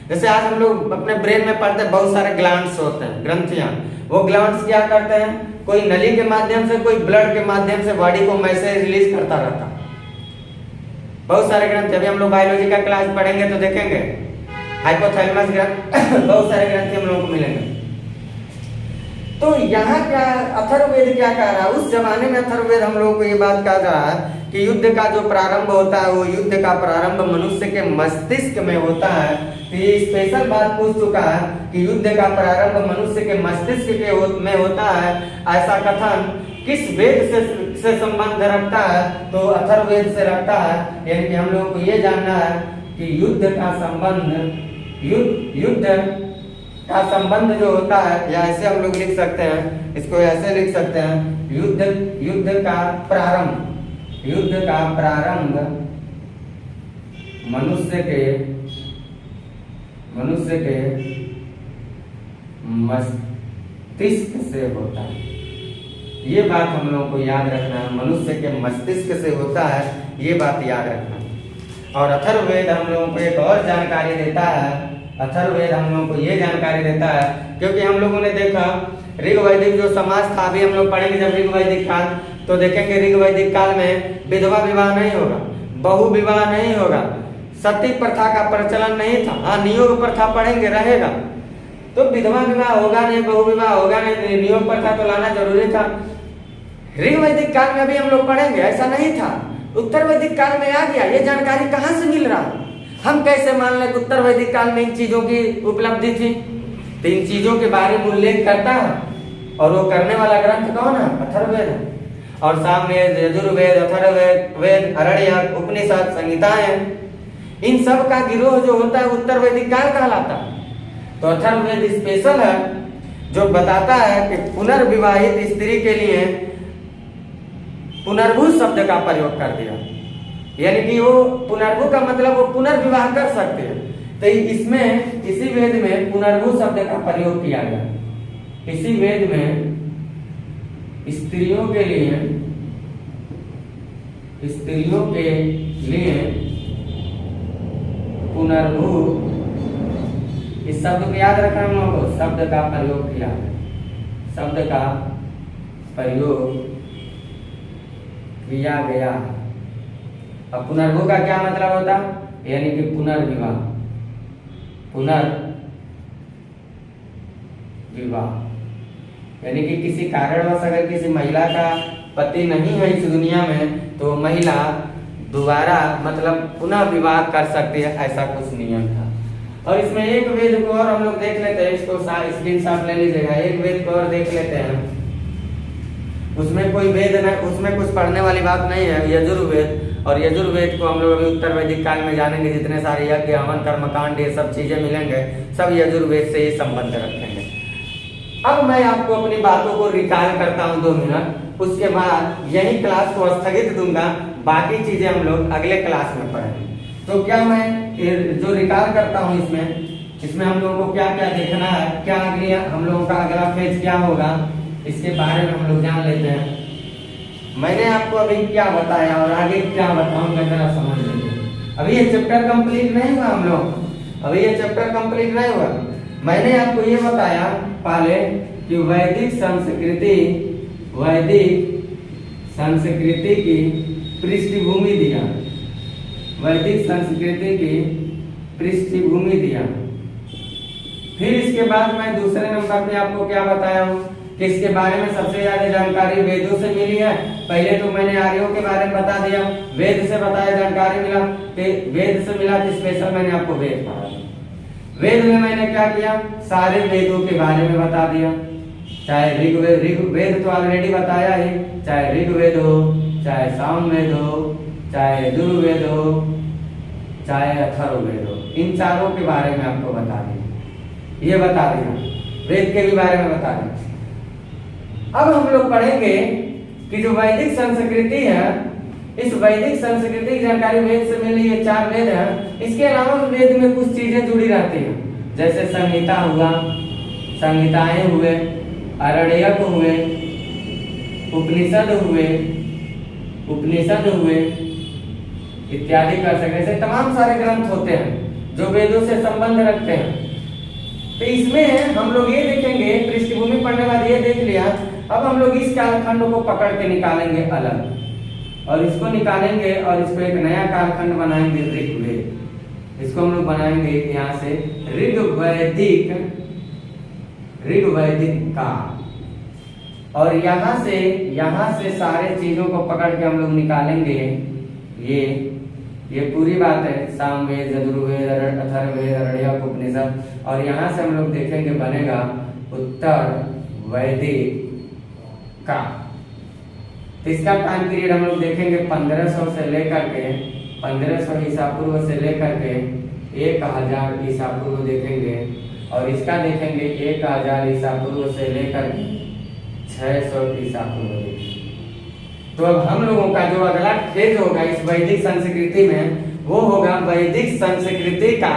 जैसे आज हम लोग अपने ब्रेन में पढ़ते हैं, बहुत सारे ग्लैंड्स होते हैं, ग्रंथियां। वो ग्लैंड्स क्या करते हैं, कोई नली के माध्यम से, कोई ब्लड के माध्यम से बॉडी को मैसेज रिलीज करता रहता है। बहुत सारे ग्रंथि, अभी हम लोग बायोलॉजी का क्लास पढ़ेंगे तो देखेंगे हाइपोथैलेमस ग्रंथ, बहुत सारे ग्रंथि हम लोगों को मिलेंगे। तो यहाँ क्या अथर्ववेद क्या कह रहा है, उस जमाने में अथर्ववेद हम लोगों को ये बात कह रहा है कि युद्ध का जो प्रारंभ होता है वो युद्ध का प्रारंभ मनुष्य के मस्तिष्क में होता है। तो ये स्पेशल बात पूछ चुका है कि युद्ध का प्रारंभ मनुष्य के मस्तिष्क में होता है। ऐसा कथन किस वेद से से संबंध रखता है तो अथर्ववेद से रखता है। यानी कि हम लोगों को ये जानना है कि युद्ध का संबंध जो होता है, या ऐसे हम लोग लिख सकते हैं, इसको ऐसे लिख सकते हैं, युद्ध का प्रारंभ मनुष्य के मस्तिष्क से होता है। ये बात हम लोगों को याद रखना है, मनुष्य के मस्तिष्क से होता है, ये बात याद रखना है। और अथर्ववेद हम लोगों को एक और जानकारी देता है, अथर्ववेद हम लोगों को ये जानकारी देता है, क्योंकि हम लोगों ने देखा ऋग वैदिक जो समाज था, अभी हम लोग पढ़ेंगे जब ऋग वैदिक काल, तो देखेंगे ऋग वैदिक काल में विधवा विवाह नहीं होगा, बहु विवाह नहीं होगा, सती प्रथा का प्रचलन नहीं था। हाँ, नियोग प्रथा पढ़ेंगे रहेगा, तो विधवा विवाह होगा नहीं, बहु विवाह होगा नहीं, नियोग प्रथा तो लाना जरूरी था। ऋग वैदिक काल में अभी हम लोग पढ़ेंगे ऐसा नहीं था, उत्तर वैदिक काल में आ गया। ये जानकारी कहाँ से मिल रहा? हम कैसे मान लें कि उत्तर वैदिक काल में इन चीजों की उपलब्धि थी? तो इन चीजों के बारे में उल्लेख करता है, और वो करने वाला ग्रंथ कौन है? अथर्ववेद है। और सामवेद, यजुर्वेद, अथर्ववेद, आरण्यक, उपनिषद, संहिताएं, इन सब का गिरोह जो होता है उत्तर वैदिक काल कहलाता है। तो अथर्ववेद स्पेशल है जो बताता है कि पुनर्विवाहित स्त्री के लिए पुनर्भू शब्द का प्रयोग कर दिया, यानी कि वो पुनर्भू का मतलब वो पुनर्विवाह कर सकते हैं। तो इसमें इसी वेद में पुनर्भू शब्द का प्रयोग किया गया। इसी वेद में स्त्रियों के लिए पुनर्भू, इस शब्द को याद रखना हम लोगों को, शब्द का प्रयोग किया, शब्द का प्रयोग किया गया। अब पुनर्भू का क्या मतलब होता? यानी कि पुनर्विवाह, यानी कि किसी कारणवश अगर किसी महिला का पति नहीं है इस दुनिया में, तो महिला दोबारा मतलब पुनः विवाह कर सकती है, ऐसा कुछ नियम था। और इसमें एक वेद को और हम लोग देख लेते हैं, इसको स्क्रीनशॉट ले लीजिएगा। एक वेद को और देख लेते हैं, उसमें कोई वेद नहीं, उसमें कुछ पढ़ने वाली बात नहीं है, यजुर्वेद। और यजुर्वेद को हम लोग अभी उत्तर वैदिक काल में जानेंगे, जितने सारे यज्ञ, हवन, कर्मकांड, ये सब चीजें मिलेंगे, सब यजुर्वेद से ही संबंध रखेंगे। अब मैं आपको अपनी बातों को रिकॉल करता हूँ 2 मिनट, उसके बाद यही क्लास को स्थगित दूंगा, बाकी चीजें हम लोग अगले क्लास में पढ़ेंगे। तो क्या मैं जो रिकॉल करता हूँ इसमें हम लोगों को क्या क्या देखना है, क्या अगली हम लोगों का अगला फेज क्या होगा, इसके बारे में हम लोग जान लेते हैं। मैंने आपको अभी क्या बताया और आगे क्या बताऊंगा जरा समझ लीजिए। अभी ये चैप्टर कंप्लीट नहीं हुआ हम लोग, अभी ये चैप्टर कंप्लीट नहीं हुआ। मैंने आपको ये बताया पहले कि वैदिक संस्कृति की पृष्ठभूमि दिया, वैदिक संस्कृति की पृष्ठभूमि दिया। फिर इसके बाद मैं दूसरे नंबर पे आपको क्या बताया हूँ कि इसके बारे में सबसे ज्यादा जानकारी वेदों से मिली है। पहले तो मैंने आर्यों के बारे में बता दिया, वेद से बताया, जानकारी मिला कि वेद से मिला, कि स्पेशल मैंने आपको वेद पढ़ा। वेद में मैंने क्या किया, सारे वेदों के बारे में बता दिया, चाहे ऋग्वेद तो ऑलरेडी बताया ही, चाहे ऋग्वेद हो, चाहे सामवेद हो, चाहे यजुर्वेद हो, चाहे अथर्ववेद हो, इन चारों के बारे में आपको बता दिया, ये बता दिया, वेद के भी बारे में बता दिया। अब हम लोग पढ़ेंगे कि जो वैदिक संस्कृति है, इस वैदिक संस्कृति की जानकारी वेद से मिली, ये 4 वेद है। इसके अलावा वेद में कुछ चीजें जुड़ी रहती हैं, जैसे संहिता हुआ, संहिताएं हुए, आरण्यक हुए, उपनिषद हुए इत्यादि कर सकते, ऐसे तमाम सारे ग्रंथ होते हैं जो वेदों से संबंध रखते हैं। तो इसमें हम लोग ये देखेंगे, पृष्ठभूमि पढ़ने बाद ये देख लिया, अब हम लोग इस कालखंड को पकड़ के निकालेंगे अलग, और इसको निकालेंगे और इसको एक नया कालखंड बनाएंगे, ऋग्वेद। इसको हम लोग बनाएंगे यहाँ से ऋग्वैदिक काल, और यहाँ से सारे चीजों को पकड़ के हम लोग निकालेंगे। ये पूरी बात है, सामवेद, यजुर्वेद, अथर्ववेद, आरण्यक, उपनिषद, और यहाँ से हम लोग देखेंगे बनेगा उत्तर वैदिक काल। तो इसका टाइम पीरियड हम लोग देखेंगे 1500 से लेकर के 1500 ईसा पूर्व से लेकर के 1000 ईसा पूर्व देखेंगे, और इसका देखेंगे 1000 ईसा पूर्व से लेकर के 600 ईसा पूर्व देखेंगे। तो अब हम लोगों का जो अगला फेज होगा इस वैदिक संस्कृति में वो होगा वैदिक संस्कृति का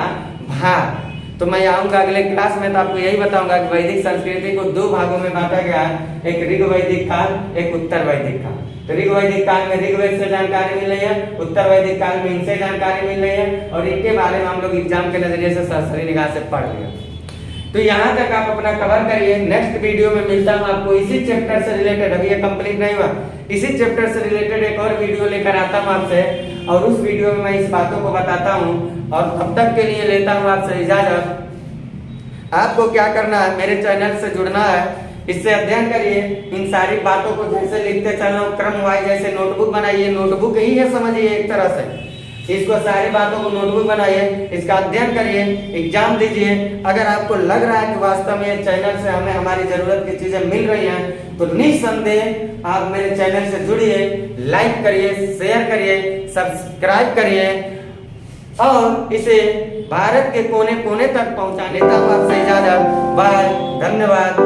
भाग। तो मैं आऊंगा अगले क्लास में तो आपको यही बताऊंगा कि वैदिक संस्कृति को 2 भागों में बांटा गया है, एक ऋग वैदिक काल, एक उत्तर वैदिक काल। तो ऋग वैदिक काल में ऋग्वेद से जानकारी मिल रही है, उत्तर वैदिक काल में इनसे जानकारी मिल रही है, और इनके बारे में हम लोग एग्जाम के नजरिए से सरसरी निगाह से पढ़ लिया। तो यहाँ तक आप अपना कवर करिए। नेक्स्ट वीडियो में मिलता हूँ आपको इसी चैप्टर से रिलेटेड, अभी ये कंप्लीट नहीं हुआ, इसी चैप्टर से रिलेटेड एक और वीडियो लेकर आता हूँ आपसे, और उस वीडियो में मैं इस बातों को बताता हूँ। और तब तक के लिए लेता हूँ आपसे इजाजत। आपको क्या करना है, मेरे चैनल से जुड़ना है, इससे अध्ययन करिए, इन सारी बातों को जैसे लिखते चलना क्रम वाइज, जैसे नोटबुक बनाइए, नोटबुक ही है समझिए एक तरह से, इसको सारी बातों को नोटबुक बनाइए, इसका अध्ययन करिए, एग्जाम दीजिए। अगर आपको लग रहा है कि वास्तव में चैनल से हमें हमारी जरूरत की चीजें मिल रही हैं तो निस्संदेह आप मेरे चैनल से जुड़िए, लाइक करिए, शेयर करिए, सब्सक्राइब करिए, और इसे भारत के कोने कोने तक पहुंचाने का आपसे इजाजत। बाय, धन्यवाद।